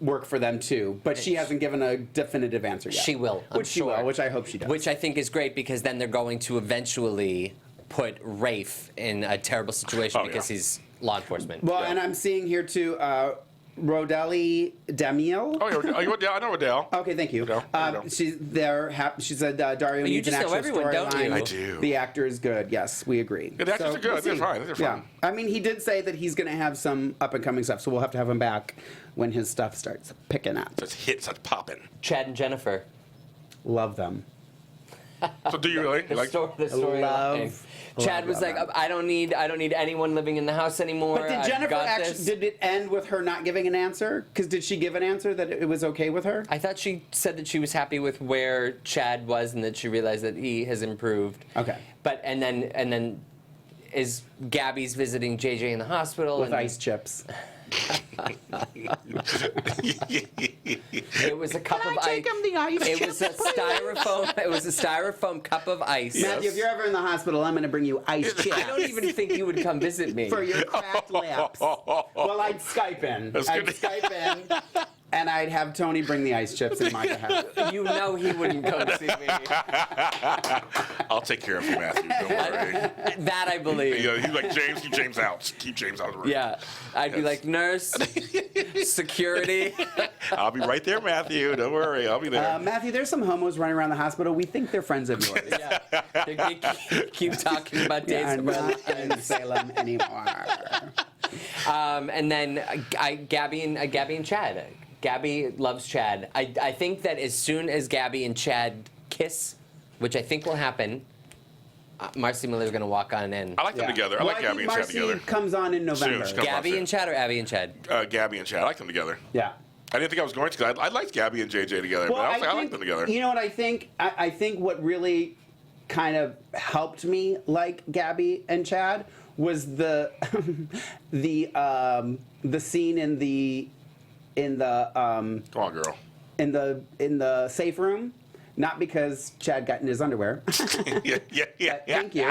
work for them too, but she hasn't given a definitive answer yet. She will, I'm Which she sure. will, which I hope she does. Which I think is great because then they're going to eventually put Rafe in a terrible situation because he's law enforcement. Well, and I'm seeing here too, Rodeli Demiel. Oh, I know Rodell. Okay, thank you. She's there. She said Dario needs an just know actual everyone, don't you? storyline. I do. The actor is good. Yes, we agree. Yeah, the actors are good. They're see. fine. They're fine. Yeah, I mean, he did say that he's going to have some up and coming stuff, so we'll have to have him back when his stuff starts picking up. Such hits, such popping. Chad and Jennifer. Love them. So do you really? The story Love. Chad was like, them. I don't need anyone living in the house anymore. But did I've Jennifer got actually? this. Did it end with her not giving an answer? Because did she give an answer that it was okay with her? I thought she said that she was happy with where Chad was and that she realized that he has improved. Okay. But and then is Gabby's visiting JJ in the hospital With and ice chips. It was a cup of ice. take him the ice It was a styrofoam. It was a styrofoam cup of ice. Matthew, if you're ever in the hospital, I'm going to bring you ice chips. I don't even think you would come visit me. For your cracked lips. Well, I'd Skype in. That's I'd good. Skype in, and I'd have Tony bring the ice chips in my behalf. You know he wouldn't come see me. I'll take care of you, Matthew. Don't worry. That I believe. Yeah, he's like James. Keep James out. Keep James out of the room. Yeah, I'd be like nurse, security. I'll be right there, Matthew. Don't worry. I'll be there. Matthew, there's some homos running around the hospital. We think they're friends of yours. Yeah, they keep talking about days. Are not in Salem anymore. And then Gabby and Chad. Gabby loves Chad. I think that as soon as Gabby and Chad kiss, which I think will happen, Marcy Miller's going to walk on in. I like them together. I like Gabby and Chad Marcy together. comes on in November. Soon. Gabby and Chad or Abby and Chad? Gabby and Chad. I like them together. Yeah. I didn't think I was going to because I liked Gabby and JJ together, but I like them together. You know what I think? I think what really kind of helped me like Gabby and Chad was the scene in the Come on, girl. in the safe room. Not because Chad got in his underwear. Yeah. Thank you.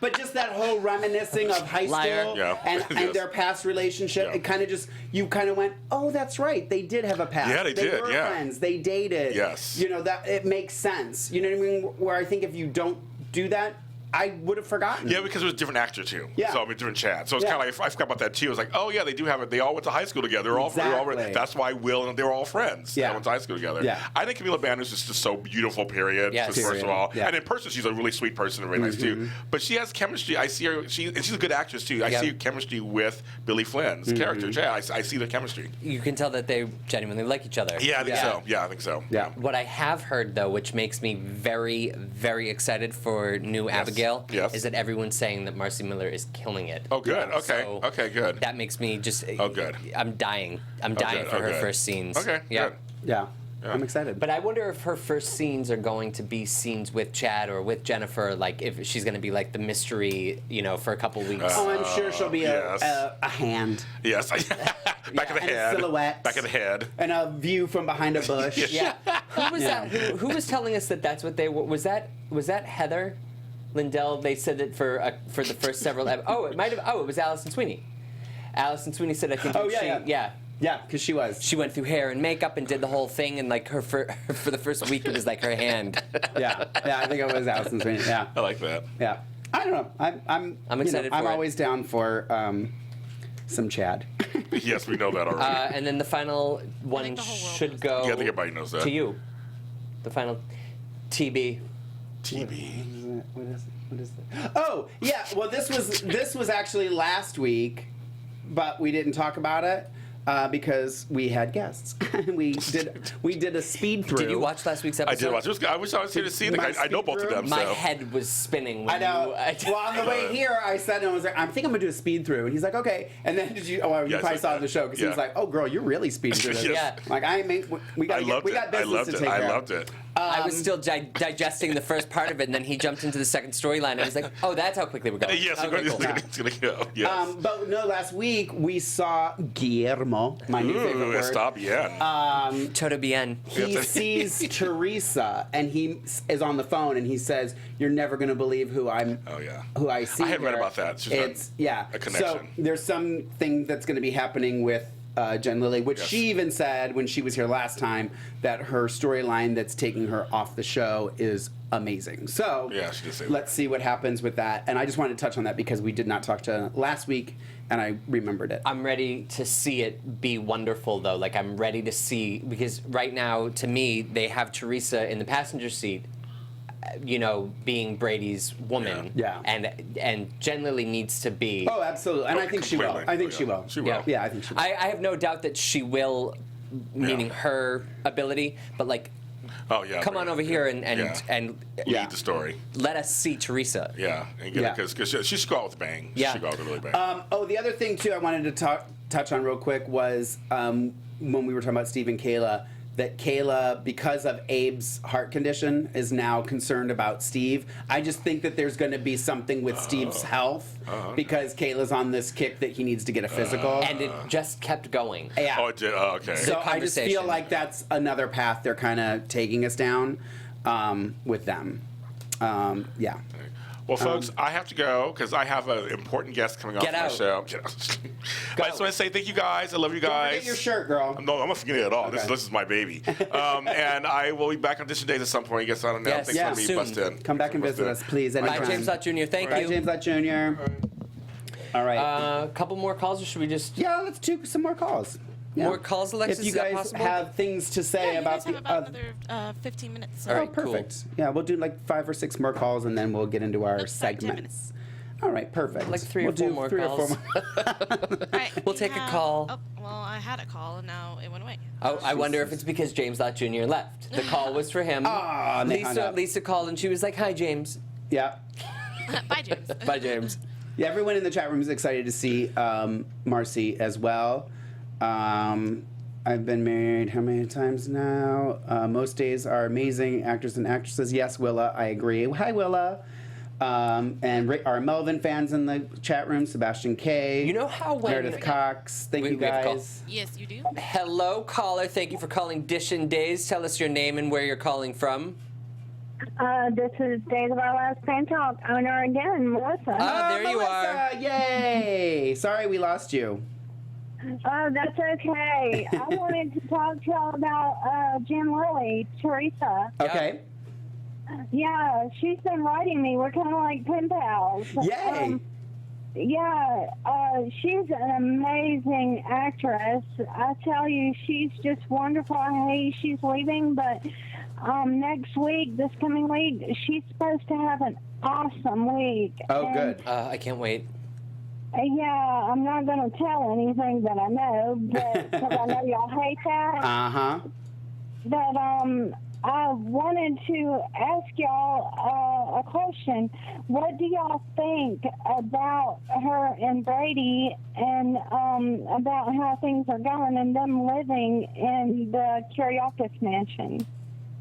But just that whole reminiscing of high Liar. school Yeah. and Yes. their past relationship. Yeah. It kind of you kind of went, oh, that's right. They did have a past. Yeah, they did, were yeah. friends. They dated. Yes. You know, that it makes sense. You know what I mean? Where I think if you don't do that, I would have forgotten. Yeah, because it was a different actor too. Yeah. So I mean, different chat. So it's Yeah. kind of like I forgot about that too. I was like, oh yeah, they do have it. They all went to high school together. They're all Exactly. that's why Will and they were all friends. Yeah. They went to high school together. Yeah. I think Camila Banner's is just so beautiful. Period. Yes. Just first of all, Yeah. and in person she's a really sweet person and very nice too. But she has chemistry. I see her. And she's a good actress too. I see chemistry with Billy Flynn's character. Yeah, I see the chemistry. You can tell that they genuinely like each other. Yeah, I think so. Yeah, I think so. Yeah. What I have heard, though, which makes me very, very excited for new Abigail, is that everyone's saying that Marcy Miller is killing it. Oh, good. Okay. So Okay, good. That makes me just. Oh, good. I'm dying. I'm dying good. for Oh, her good. first scenes. Okay, Yeah. good. Yeah. I'm excited. But I wonder if her first scenes are going to be scenes with Chad or with Jennifer, like if she's going to be like the mystery, for a couple weeks. Oh, I'm sure she'll be yes. a hand. Yes. Back of the and a head. silhouette. Back of the head. And a view from behind a bush. Yeah. Who was that? Who was telling us that that's what they were? Was that Heather Lindell? They said that for the first several. It might have. Oh, it was Allison Sweeney. Allison Sweeney said, I think. Oh, yeah. Yeah. Yeah, because she was. She went through hair and makeup and did the whole thing, and like for the first week, it was like her hand. Yeah, I think it was Allison Sweeney. Yeah, I like that. yeah. I don't know. I'm excited I'm for it. always down for some Chad. Yes, we know that already. And then the final one think the whole world should knows go. Yeah, I think everybody knows that. To you. The final TB. TB. What is that? Oh, yeah. Well, this was actually last week, but we didn't talk about it because we had guests. we did a speed through. Did you watch last week's episode? I did watch. I wish I was here to see it. I know both of them. My so. head was spinning. When I know. You, Well, on the way here, I said, I was like, I think I'm gonna do a speed through, and he's like, okay. And then you Yeah, probably I saw said the show because he yeah. was like, oh, girl, you're really speeding through this. Yes. Yeah. Like we got business to take care of. I loved it. I was still digesting the first part of it, and then he jumped into the second storyline, and I was like, "Oh, that's how quickly we're going." Yes, Okay, cool. it's gonna go. Yes. But no, last week we saw Guillermo, my new favorite word. Stop bien. Todo bien. He sees Teresa, and he is on the phone, and he says, "You're never going to believe who I see." I had read here." about that. It's just a connection. So there's something that's going to be happening with Jen Lilly, which she even said when she was here last time that her storyline that's taking her off the show is amazing. So Yeah, she did say let's see what happens with that. And I just wanted to touch on that because we did not talk to last week, and I remembered it. I'm ready to see it be wonderful, though. Like I'm ready to see because right now, to me, they have Teresa in the passenger seat. Being Brady's woman. Yeah. And Jen Lilly needs to be. Oh, absolutely. And I think she will. Completely. I think she will. She will. Yeah, I think she will. I have no doubt that she will, meaning her ability. But like, Oh yeah. come on over here and lead the story. let us see Teresa. Yeah, and get Yeah. it because she should go out with a bang. Yeah. She should go out with a really bang. The other thing too I wanted to touch on real quick was when we were talking about Steve and Kayla, that Kayla, because of Abe's heart condition, is now concerned about Steve. I just think that there's going to be something with Steve's health because Kayla's on this kick that he needs to get a physical. And it just kept going. Yeah. Oh, it did. Oh, okay. So I just feel conversation. like that's another path they're kind of taking us down with them. Yeah. Well, folks, I have to go because I have an important guest coming off Get my out. show. I just want to say thank you guys. I love you guys. Don't forget your shirt, girl. No, I'm not forgetting it at all. Okay. This is my baby. And I will be back on Audition Days at some point. I guess I don't know. Yes, Thanks yeah, for me soon. busting. Come back and visit us, please. Bye, Anytime. James Lott Jr. Thank Bye, you. James Lott Jr. All right. A couple more calls, or should we just Yeah, let's do some more calls. Yeah. more calls, Alexis? If you Is that guys possible? have things to say Yeah, you about guys have the about another 15 minutes. So. All Oh, right, cool. perfect. Yeah, we'll do like 5 or 6 more calls, and then we'll get into our Looks like 10 segments. All right, perfect. Like 3 or We'll 4 do more 3 or 4 calls. more. All right, We'll we take a have- call. Oh, well, I had a call and now it went away. Oh, I wonder if it's because James Lott Jr. left. The call was for him. Aw, and they hung up. Lisa called and she was like, "Hi, James." Yeah. Bye, James. Bye, James. Yeah, everyone in the chat room is excited to see Marcy as well. I've been married how many times now? Most days are amazing. Actors and actresses. Yes, Willa, I agree. Hi, Willa. And our Melvin fans in the chat room, Sebastian K. You know how when Meredith Cox. Thank you we have a call. guys. Yes, you do. Hello, caller. Thank you for calling Dishin' Days. Tell us your name and where you're calling from. This is Days of Our Last Fan Talk owner again, Melissa. There you are. Melissa, yay! Sorry we lost you. Oh, that's okay. I wanted to talk to y'all about Jen Lilly, Teresa. Okay. Yeah, she's been writing me. We're kind of like pen pals. Yay! Yeah, she's an amazing actress. I tell you, she's just wonderful. Hey, she's leaving, but next week, this coming week, she's supposed to have an awesome week. Oh, good. I can't wait. Yeah, I'm not going to tell anything that I know, but because I know y'all hate that. Uh-huh. But I wanted to ask y'all a question. What do y'all think about her and Brady and about how things are going and them living in the Kiriakis mansion?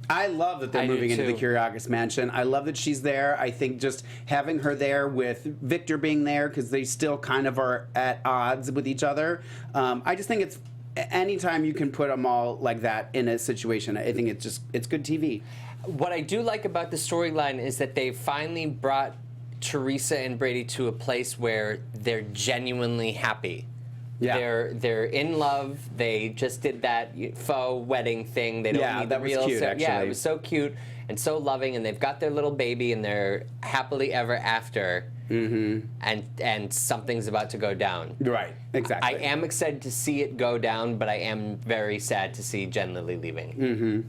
I love that they're moving into the Kiriakis mansion. I love that she's there. I think just having her there with Victor being there, because they still kind of are at odds with each other. I just think it's anytime you can put them all like that in a situation, I think it's good TV. What I do like about the storyline is that they finally brought Teresa and Brady to a place where they're genuinely happy. Yeah. They're in love. They just did that faux wedding thing. They don't need the real. Was cute, actually. Yeah, it was so cute and so loving, and they've got their little baby, and they're happily ever after. Mm-hmm. And something's about to go down. Right. Exactly. I am excited to see it go down, but I am very sad to see Jen Lily leaving. Mm-hmm.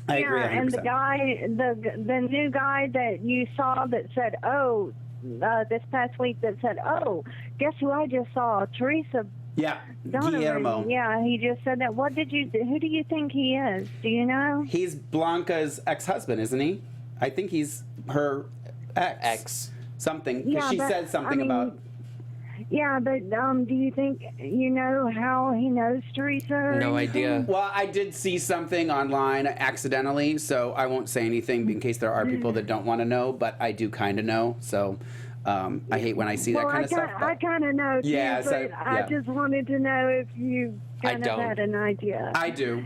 I agree 100%. And the guy, the new guy that you saw that said, "Oh," this past week that said, "Oh, guess who I just saw? Teresa." Yeah, Donovan. Guillermo. Yeah, he just said that. Who do you think he is? Do you know? He's Blanca's ex-husband, isn't he? I think he's her ex. Something. Because she said something about. Yeah, but do you think you know how he knows Teresa? No idea. Well, I did see something online accidentally, so I won't say anything in case there are people that don't want to know, but I do kind of know, so I hate when I see that kind of stuff. I kind of know, too, yeah, but I just wanted to know if you kind of had an idea. I do,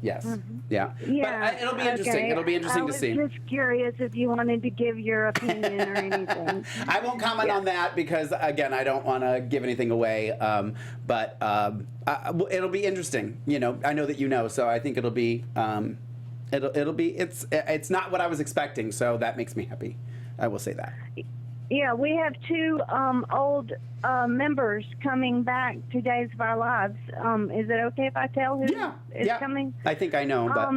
yes. Yeah. Yeah, But it'll be interesting. It'll be interesting to see. I was just curious if you wanted to give your opinion or anything. I won't comment on that because, again, I don't want to give anything away. But it'll be interesting. You know, I know that you know, so I think it'll be. It's not what I was expecting, so that makes me happy. I will say that. Yeah, we have two old members coming back to Days of Our Lives. Is it okay if I tell who is coming? I think I know, but...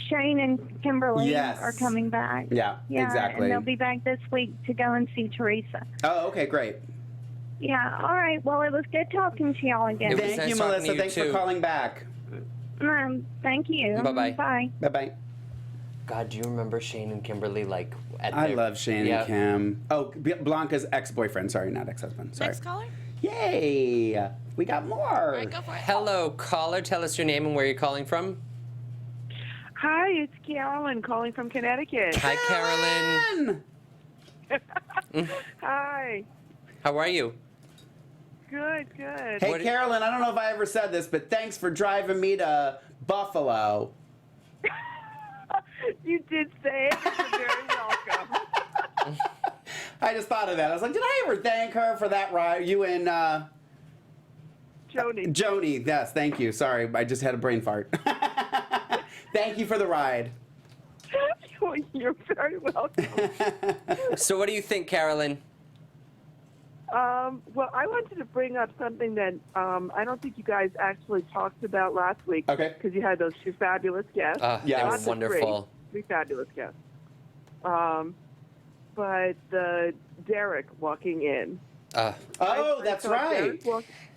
Shane and Kimberly are coming back. Yeah, exactly. And they'll be back this week to go and see Teresa. Oh, okay, great. Yeah, all right. Well, it was good talking to y'all again. Thank you, Melissa. Thanks for calling back. Thank you. Bye-bye. Bye. Bye-bye. God, do you remember Shane and Kimberly, like, at I love Shane and Kim. Oh, Blanca's ex-boyfriend. Sorry, not ex-husband. Sorry. Next caller? Yay! We got more. All right, go for it. Hello, caller. Tell us your name and where you're calling from. Hi, it's Carolyn calling from Connecticut. Hi, Carolyn. Hi. How are you? Good. Hey, Carolyn, I don't know if I ever said this, but thanks for driving me to Buffalo. You did say it. You're very welcome. I just thought of that. I was like, did I ever thank her for that ride? You and Joni. Yes, thank you. Sorry, I just had a brain fart. Thank you for the ride. You're very welcome. So what do you think, Carolyn? Well, I wanted to bring up something that I don't think you guys actually talked about last week. Okay. Because you had those two fabulous guests. They were wonderful. Three fabulous guests. But Derek walking in. That's right.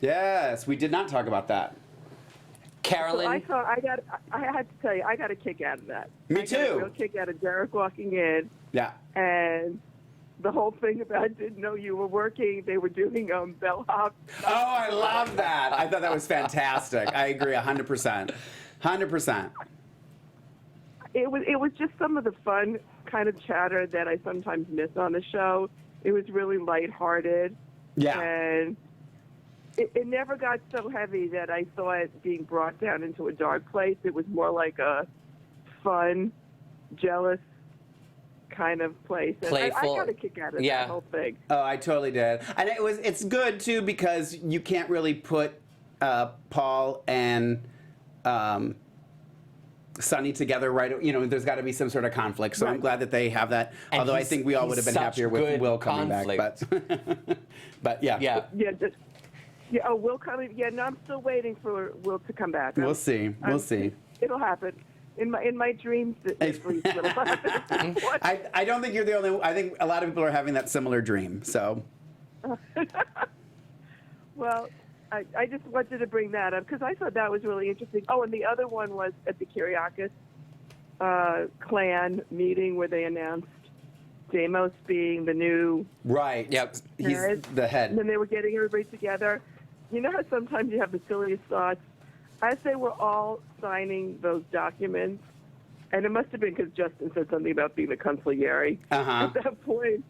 Yes, we did not talk about that. Carolyn. So I had to tell you, I got a kick out of that. Me I too. got a real kick out of Derek walking in. Yeah. And the whole thing about didn't know you were working. They were doing bellhop. Oh, I love that. I thought that was fantastic. I agree 100%. 100%. It was just some of the fun kind of chatter that I sometimes miss on the show. It was really lighthearted. Yeah. And it never got so heavy that I saw it being brought down into a dark place. It was more like a fun, jealous kind of place. And Playful. I got a kick out of that whole thing. Oh, I totally did. And it's good too because you can't really put Paul and Sonny together, right? You know, there's got to be some sort of conflict. So I'm glad that they have that. And although I think we all would have been happier with Will coming back. But yeah. Yeah. Oh, Will coming. Yeah, no, I'm still waiting for Will to come back. We'll see. We'll see. It'll happen. In my dreams, at least it'll happen. I don't think you're the only. I think a lot of people are having that similar dream. So. Well, I just wanted to bring that up because I thought that was really interesting. Oh, and the other one was at the Kyriakis clan meeting where they announced Deimos being the new Right. Yep. He's the head. And then they were getting everybody together. You know how sometimes you have the silliest thoughts? As they were all signing those documents, and it must have been because Justin said something about being the consigliere. At that point,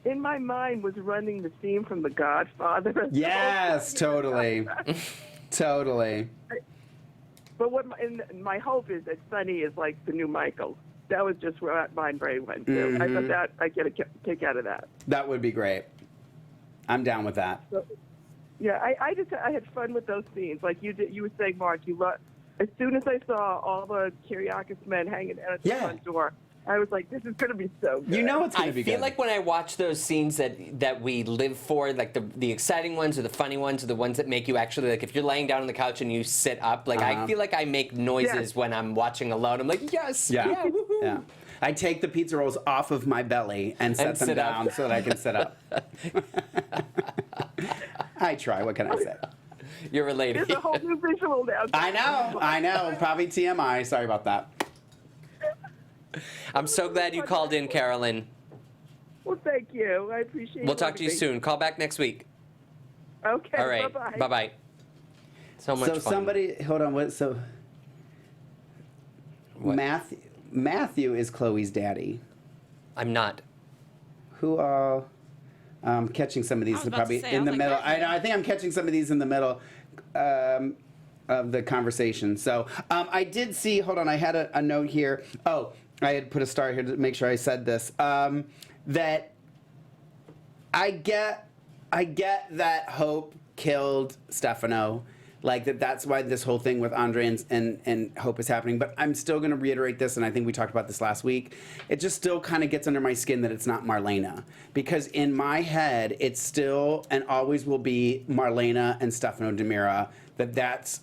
in my mind was running the theme from The Godfather. Yes, totally. Totally. But my hope is that Sonny is like the new Michael. That was just where my brain went to. I thought that I get a kick out of that. That would be great. I'm down with that. So, yeah, I had fun with those scenes. Like you did, you were saying, Mark. As soon as I saw all the Kyriakis men hanging out at the front door, I was like, this is going to be so good. You know it's going to be good. I feel like when I watch those scenes that we live for, like the exciting ones or the funny ones or the ones that make you actually, like if you're laying down on the couch and you sit up, like I feel like I make noises when I'm watching alone. I'm like, yes, woohoo. Yeah. I take the pizza rolls off of my belly and set them down so that I can sit up. I try. What can I say? You're a lady. There's a whole new visual now. I know. Probably TMI. Sorry about that. I'm so glad you called in, Carolyn. Well, thank you. I appreciate it. We'll talk to you soon. Call back next week. Okay. All right. Bye-bye. Bye-bye. So much fun. Somebody, hold on. What? Matthew is Chloe's daddy. I'm not. Who all? Catching some of these probably in the middle. I know. I think I'm catching some of these in the middle of the conversation. So I did see. Hold on. I had a note here. Oh, I had put a star here to make sure I said this. That I get that Hope killed Stefano. Like that's why this whole thing with Andre and Hope is happening. But I'm still going to reiterate this, and I think we talked about this last week. It just still kind of gets under my skin that it's not Marlena. Because in my head, it's still and always will be Marlena and Stefano DiMera. That's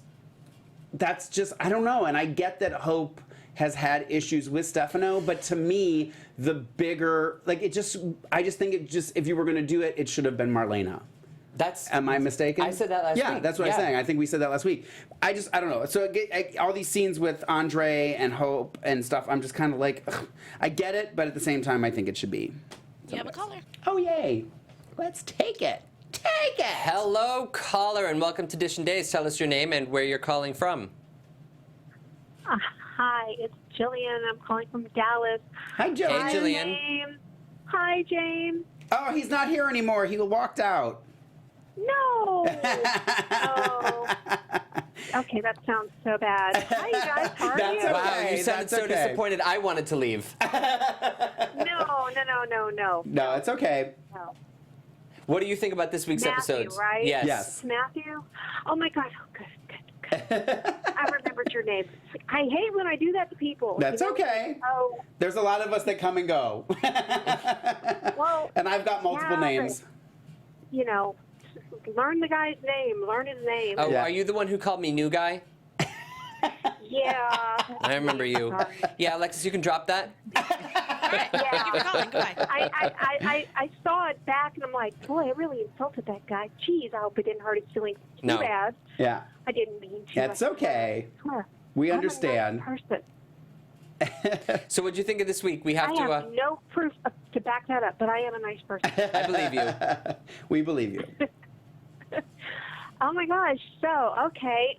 just, I don't know. And I get that Hope has had issues with Stefano, but to me, the bigger, like I just think if you were going to do it, it should have been Marlena. Am I mistaken? I said that last week. Yeah, that's what I'm saying. I think we said that last week. I don't know. So all these scenes with Andre and Hope and stuff, I'm just kind of like, ugh, I get it, but at the same time, I think it should be. You have a caller. Oh, yay. Let's take it. Take it. Hello, caller, and welcome to Dish and Days. Tell us your name and where you're calling from. Hi, it's Jillian. I'm calling from Dallas. Hi, Jillian. Hey, Jillian. James. Hi, James. Oh, he's not here anymore. He walked out. No. Oh. Okay, that sounds so bad. Hi, you guys. How are you? Wow, you sounded so disappointed. I wanted to leave. No. No, it's okay. No. What do you think about this week's episodes? Matthew, right? Yes. Matthew? Oh, my God. Oh, good. I remembered your name. I hate when I do that to people. That's okay. Oh. There's a lot of us that come and go. Well, and I've got multiple names. But, learn the guy's name. Learn his name. Oh, are you the one who called me new guy? Yeah. I remember you. Sorry. Yeah, Alexis, you can drop that. All right. Thank you for calling. Goodbye. I saw it back, and I'm like, boy, I really insulted that guy. Jeez, I hope it didn't hurt his feelings too bad. Yeah. I didn't mean to. That's okay. We understand. I'm a nice person. So what'd you think of this week? We have I to... have no proof to back that up, but I am a nice person. I believe you. We believe you. Oh, my gosh. So, okay.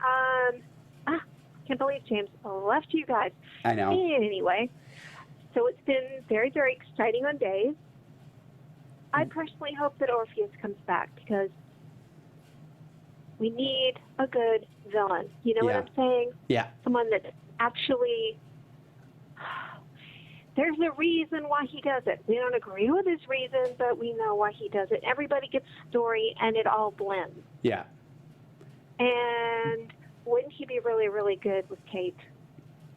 Can't believe James left you guys. I know. Anyway, so it's been very, very exciting on days. I personally hope that Orpheus comes back because we need a good villain. You know what I'm saying? Yeah. Someone that actually... There's a reason why he does it. We don't agree with his reason, but we know why he does it. Everybody gets a story, and it all blends. Yeah. And wouldn't he be really, really good with Kate?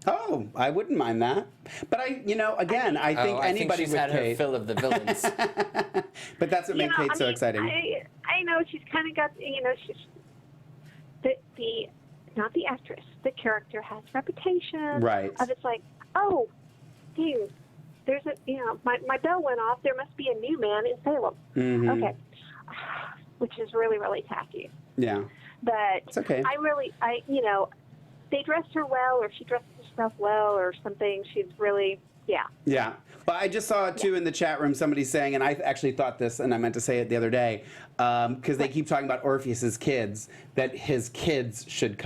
Oh, I wouldn't mind that. But I think anybody she's with had her Kate. fill of the villains. But that's what made Kate so exciting. I know she's kind of got, she's the not the actress, the character has reputation. Right. Of it's like, oh, dude, there's my bell went off. There must be a new man in Salem. Mm-hmm. Okay. Which is really, really tacky. Yeah. But it's okay. They dressed her well, or she dressed herself well, or something. She's really, yeah. Yeah. Well, I just saw, too, in the chat room, somebody saying, and I actually thought this, and I meant to say it the other day, because they keep talking about Orpheus's kids, that his kids should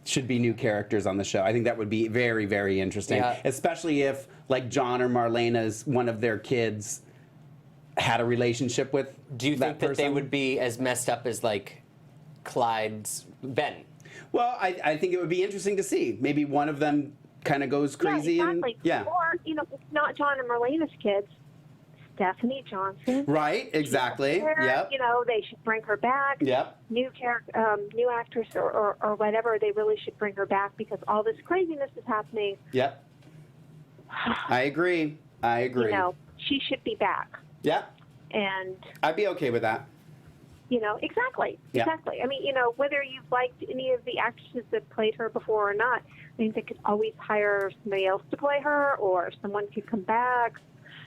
should be new characters on the show. I think that would be very, very interesting, especially if, like, John or Marlena's one of their kids had a relationship with Do you think that they would be as messed up as, like, Clyde's Ben? Well, I think it would be interesting to see. Maybe one of them kind of goes crazy. Yeah, exactly. And, Or, not John and Marlena's kids, Stephanie Johnson. Right, exactly. Yep. They should bring her back. Yep. New actress or whatever, they really should bring her back because all this craziness is happening. Yep. I agree. She should be back. Yep. And I'd be okay with that. Exactly. Yeah. Exactly. I mean, whether you've liked any of the actresses that played her before or not, I think they could always hire somebody else to play her, or someone could come back.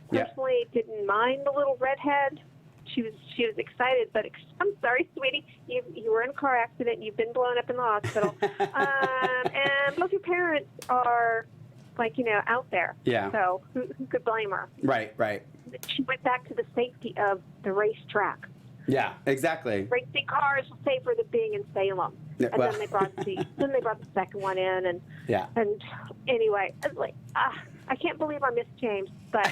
Personally, didn't mind the little redhead. She was excited, but I'm sorry, sweetie, you were in a car accident. You've been blown up in the hospital, and both your parents are out there. Yeah. So who could blame her? Right. Right. She went back to the safety of the racetrack. Yeah, exactly. Racing cars was safer than being in Salem. Yeah, And then they brought the second one in, and anyway, I was like, I can't believe I missed James. But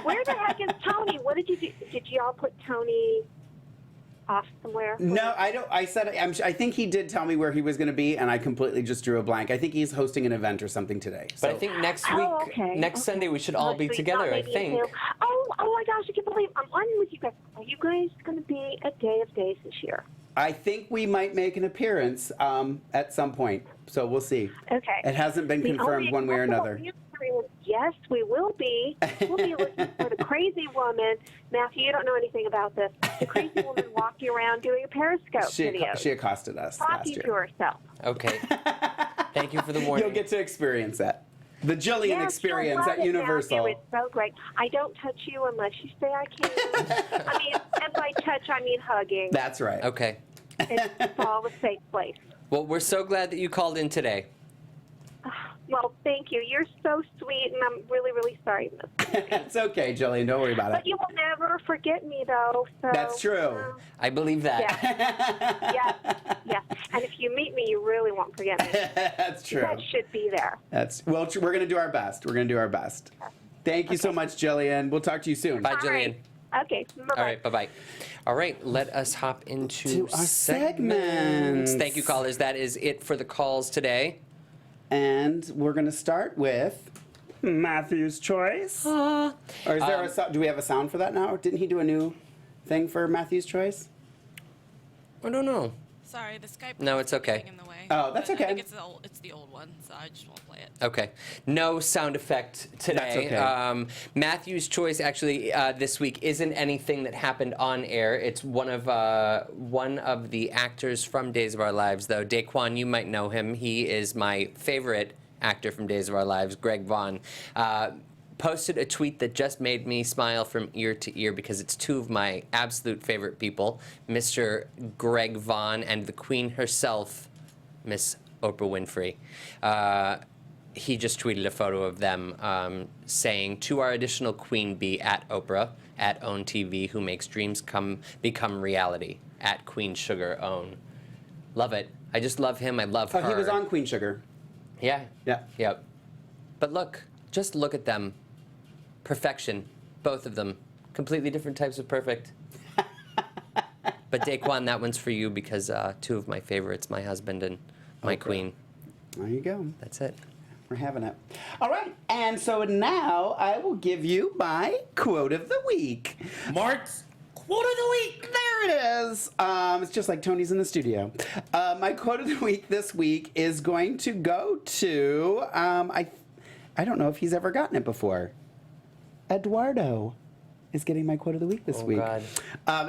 where the heck is Tony? What did you do? Did y'all put Tony off somewhere? No, I don't. I said I think he did tell me where he was going to be, and I completely just drew a blank. I think he's hosting an event or something today. But I think next week, Sunday, we should all be together. I think. Oh my gosh! I can't believe I'm on with you guys. Are you guys going to be a Day of Days this year? I think we might make an appearance at some point, so we'll see. Okay. It hasn't been confirmed one way or another. Yes, we will be. We'll be looking for the crazy woman. Matthew, you don't know anything about this. The crazy woman walking around doing a Periscope video. She accosted us last talking year. to herself. Okay. Thank you for the warning. You'll get to experience that. The Jillian experience at Universal. Matthew, it's so great. I don't touch you unless you say I can. I mean, and by touch, I mean hugging. That's right. Okay. It's all a safe place. Well, we're so glad that you called in today. Well, thank you. You're so sweet, and I'm really, really sorry. It's okay, Jillian. Don't worry about it. But you will never forget me, though. So, that's true. I believe that. Yeah. And if you meet me, you really won't forget me. That's true. That should be there. We're going to do our best. We're going to do our best. Thank you so much, Jillian. We'll talk to you soon. Bye, Jillian. Okay. Bye-bye. All right, bye-bye. All right, let us hop into our segments. Thank you, callers. That is it for the calls today. And we're going to start with Matthew's Choice. Or is there do we have a sound for that now? Didn't he do a new thing for Matthew's Choice? I don't know. Sorry, the Skype. No, it's okay. In the way. Oh, that's okay. I think it's the old one, so I just won't play it. Okay. No sound effect today. That's okay. Matthew's Choice actually this week isn't anything that happened on air. It's one of the actors from Days of Our Lives, though. Daquan, you might know him. He is my favorite actor from Days of Our Lives, Greg Vaughn. Posted a tweet that just made me smile from ear to ear because it's two of my absolute favorite people, Mr. Greg Vaughn and the Queen herself, Miss Oprah Winfrey. He just tweeted a photo of them saying, to our additional queen bee at Oprah, at OWN TV, who makes dreams become reality, at Queen Sugar OWN. Love it. I just love him. I love her. Oh, he was on Queen Sugar. Yeah. Yeah. Yep. But just look at them. Perfection. Both of them. Completely different types of perfect. But Daquan, that one's for you because two of my favorites, my husband and my queen. There you go. That's it. We're having it. All right. And so now I will give you my quote of the week. Mark's quote of the week. There it is. It's just like Tony's in the studio. My quote of the week this week is going to go to, I don't know if he's ever gotten it before. Eduardo is getting my quote of the week this week. God.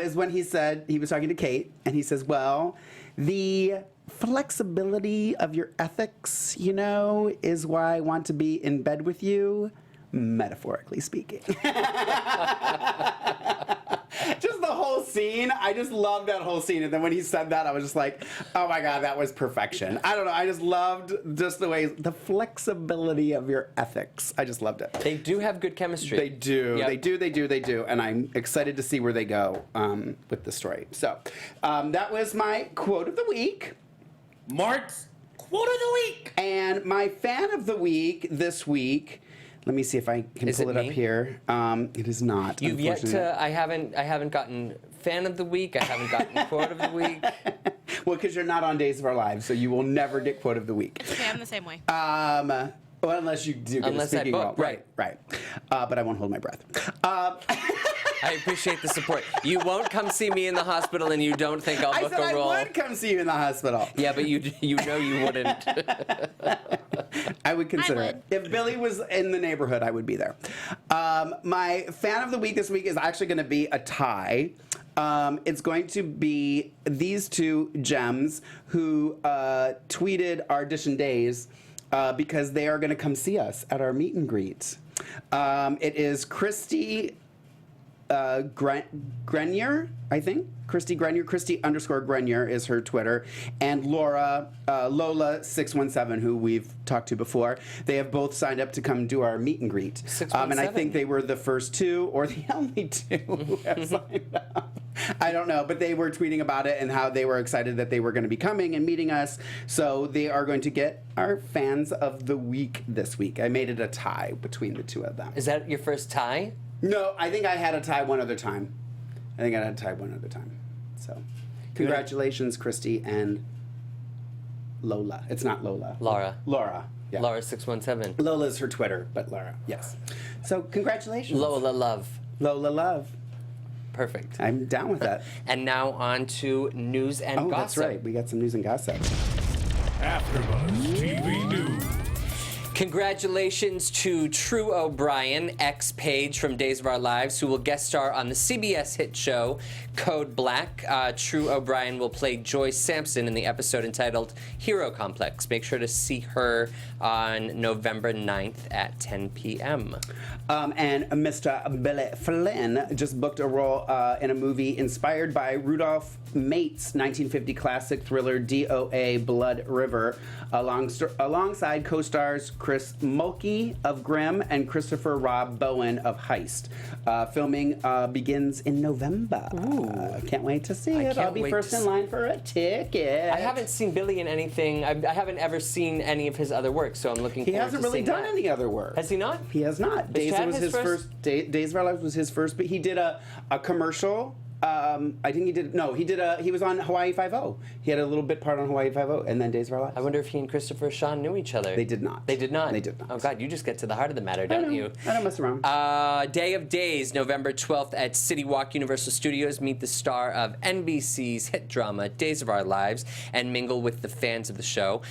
Is when he said, he was talking to Kate, and he says, well, the flexibility of your ethics, you know, is why I want to be in bed with you, metaphorically speaking. Just the whole scene. I just loved that whole scene. And then when he said that, I was just like, oh my God, that was perfection. I don't know. I just loved just the way, the flexibility of your ethics. I just loved it. They do have good chemistry. They do. Yep. They do. And I'm excited to see where they go with the story. So that was my quote of the week. Mark's quote of the week. And my fan of the week this week, let me see if I can pull it up here. It is not. You've yet to. I haven't gotten fan of the week. I haven't gotten quote of the week. Well, because you're not on Days of Our Lives, so you will never get quote of the week. Okay, I'm the same way. Well, unless you do get a speaking role. Right. But I won't hold my breath. I appreciate the support. You won't come see me in the hospital, and you don't think I'll book a role. I would come see you in the hospital. Yeah, but you know you wouldn't. I would consider it. If Billy was in the neighborhood, I would be there. My fan of the week this week is actually going to be a tie. It's going to be these two gems who tweeted our Audition Days because they are going to come see us at our meet and greet. It is Christy Grenier, I think. Christy Grenier, Christy_Grenier is her Twitter, and Lola 617, who we've talked to before. They have both signed up to come do our meet and greet. 617. And I think they were the first two or the only two who have signed up. I don't know, but they were tweeting about it and how they were excited that they were going to be coming and meeting us. So they are going to get our fans of the week this week. I made it a tie between the two of them. Is that your first tie? No, I think I had a tie one other time. So, congratulations, Christy and Lola. It's not Lola. Laura. Yeah. Laura 617. Lola's her Twitter, but Laura. Yes. So, congratulations. Lola Love. Perfect. I'm down with that. And now on to news and gossip. Oh, that's right. We got some news and gossip. AfterBuzz TV News. Congratulations to True O'Brien, ex-Paige from Days of Our Lives, who will guest star on the CBS hit show Code Black. True O'Brien will play Joy Sampson in the episode entitled Hero Complex. Make sure to see her on November 9th at 10 p.m. And Mr. Billy Flynn just booked a role in a movie inspired by Rudolph Mates' 1950 classic thriller DOA Blood River, alongside co-stars Chris Mulkey of Grimm and Christopher Rob Bowen of Heist. Filming begins in November. Can't wait to see it. I'll be first in line for a ticket. I haven't seen Billy in anything. I haven't ever seen any of his other work, so I'm looking forward to seeing that. He hasn't really done any other work. Has he not? He has not. Days of Our Lives was his first, but he did a commercial. I think he did. No, he was on Hawaii Five-0. He had a little bit part on Hawaii Five-0, and then Days of Our Lives. I wonder if he and Christopher Sean knew each other. They did not. They did not? They did not. Oh, God, you just get to the heart of the matter, don't you? I don't mess around. Day of Days, November 12th at City Walk Universal Studios. Meet the star of NBC's hit drama, Days of Our Lives, and mingle with the fans of the show.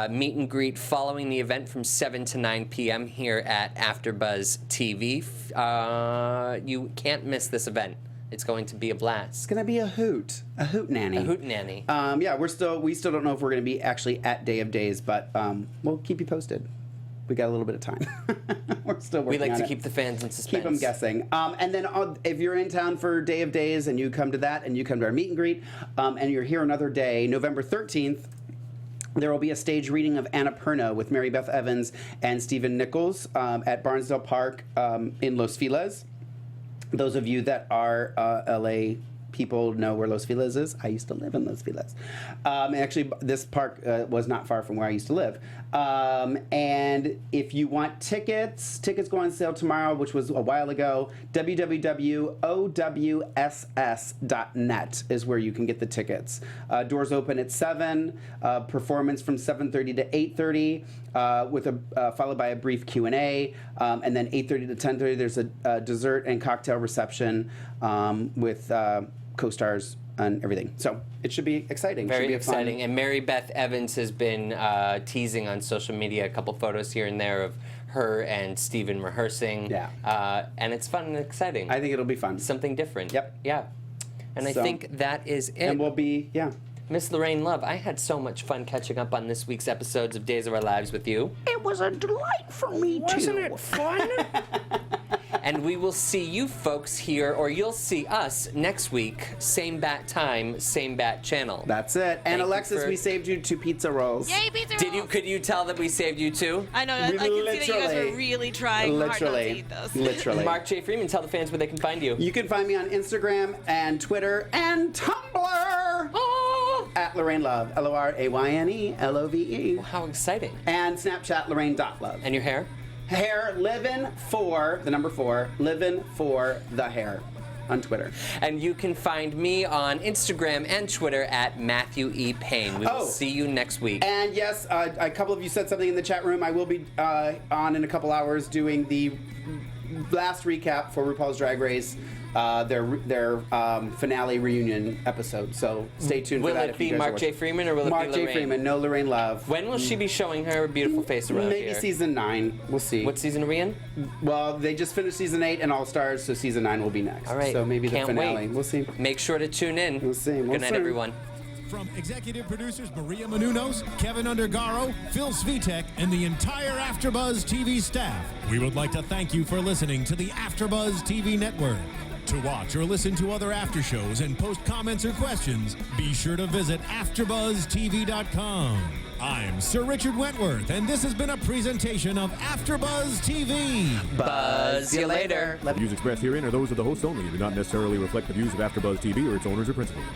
Meet and greet following the event from 7 to 9 p.m. here at AfterBuzz TV. You can't miss this event. It's going to be a blast. It's going to be a hoot nanny. A hoot nanny. Yeah, we still don't know if we're going to be actually at Day of Days, but we'll keep you posted. We got a little bit of time. We're still working on it. We like to keep the fans in suspense. Keep them guessing. And then if you're in town for Day of Days and you come to that and you come to our meet and greet and you're here another day, November 13th, there will be a stage reading of Annapurna with Mary Beth Evans and Stephen Nichols at Barnesdale Park in Los Feliz. Those of you that are LA people know where Los Feliz is, I used to live in Los Feliz. Actually, this park was not far from where I used to live. And if you want tickets go on sale tomorrow, which was a while ago. www.owss.net is where you can get the tickets. Doors open at 7, performance from 7:30 to 8:30, with followed by a brief Q&A, and then 8:30 to 10:30 there's a dessert and cocktail reception with co-stars and everything. So it should be exciting. Very should be exciting. And Mary Beth Evans has been teasing on social media a couple photos here and there of her and Steven rehearsing. Yeah. And it's fun and exciting. I think it'll be fun. Something different. Yep. Yeah. And I think that is it. And we'll be, Miss Lorraine Love, I had so much fun catching up on this week's episodes of Days of Our Lives with you. It was a delight for me, too. Wasn't it fun? And we will see you folks here, or you'll see us next week, same bat time, same bat channel. That's it. And Thank Alexis, we saved you 2 pizza rolls. Yay, pizza rolls! Could you tell that we saved you 2? I know. I can see that you guys were really trying hard not to eat those. Literally. Mark J. Freeman, tell the fans where they can find you. You can find me on Instagram and Twitter and Tumblr. At Lorraine Love, LORAYNE LOVE. How exciting. And Snapchat, Lorraine.love. And your hair? Hair, living for, the number 4, living for the hair on Twitter. And you can find me on Instagram and Twitter at Matthew E. Paine. We will see you next week. And yes, a couple of you said something in the chat room. I will be on in a couple hours doing the last recap for RuPaul's Drag Race. Their finale reunion episode. So stay tuned for that. Will it be Mark J. Freeman or will it be Lorraine? Mark J. Freeman, no Lorraine Love. When will she be showing her beautiful face around here? Maybe season 9. We'll see. What season are we in? Well, they just finished season 8 and All Stars, so season 9 will be next. All right. So maybe Can't the finale. wait. We'll see. Make sure to tune in. We'll see. Good night, everyone. From executive producers Maria Menounos, Kevin Undergaro, Phil Svitek, and the entire AfterBuzz TV staff, we would like to thank you for listening to the AfterBuzz TV network. To watch or listen to other after shows and post comments or questions, be sure to visit AfterBuzzTV.com. I'm Sir Richard Wentworth, and this has been a presentation of AfterBuzz TV. Buzz you later. The views expressed herein are those of the hosts only and do not necessarily reflect the views of AfterBuzz TV or its owners or principals.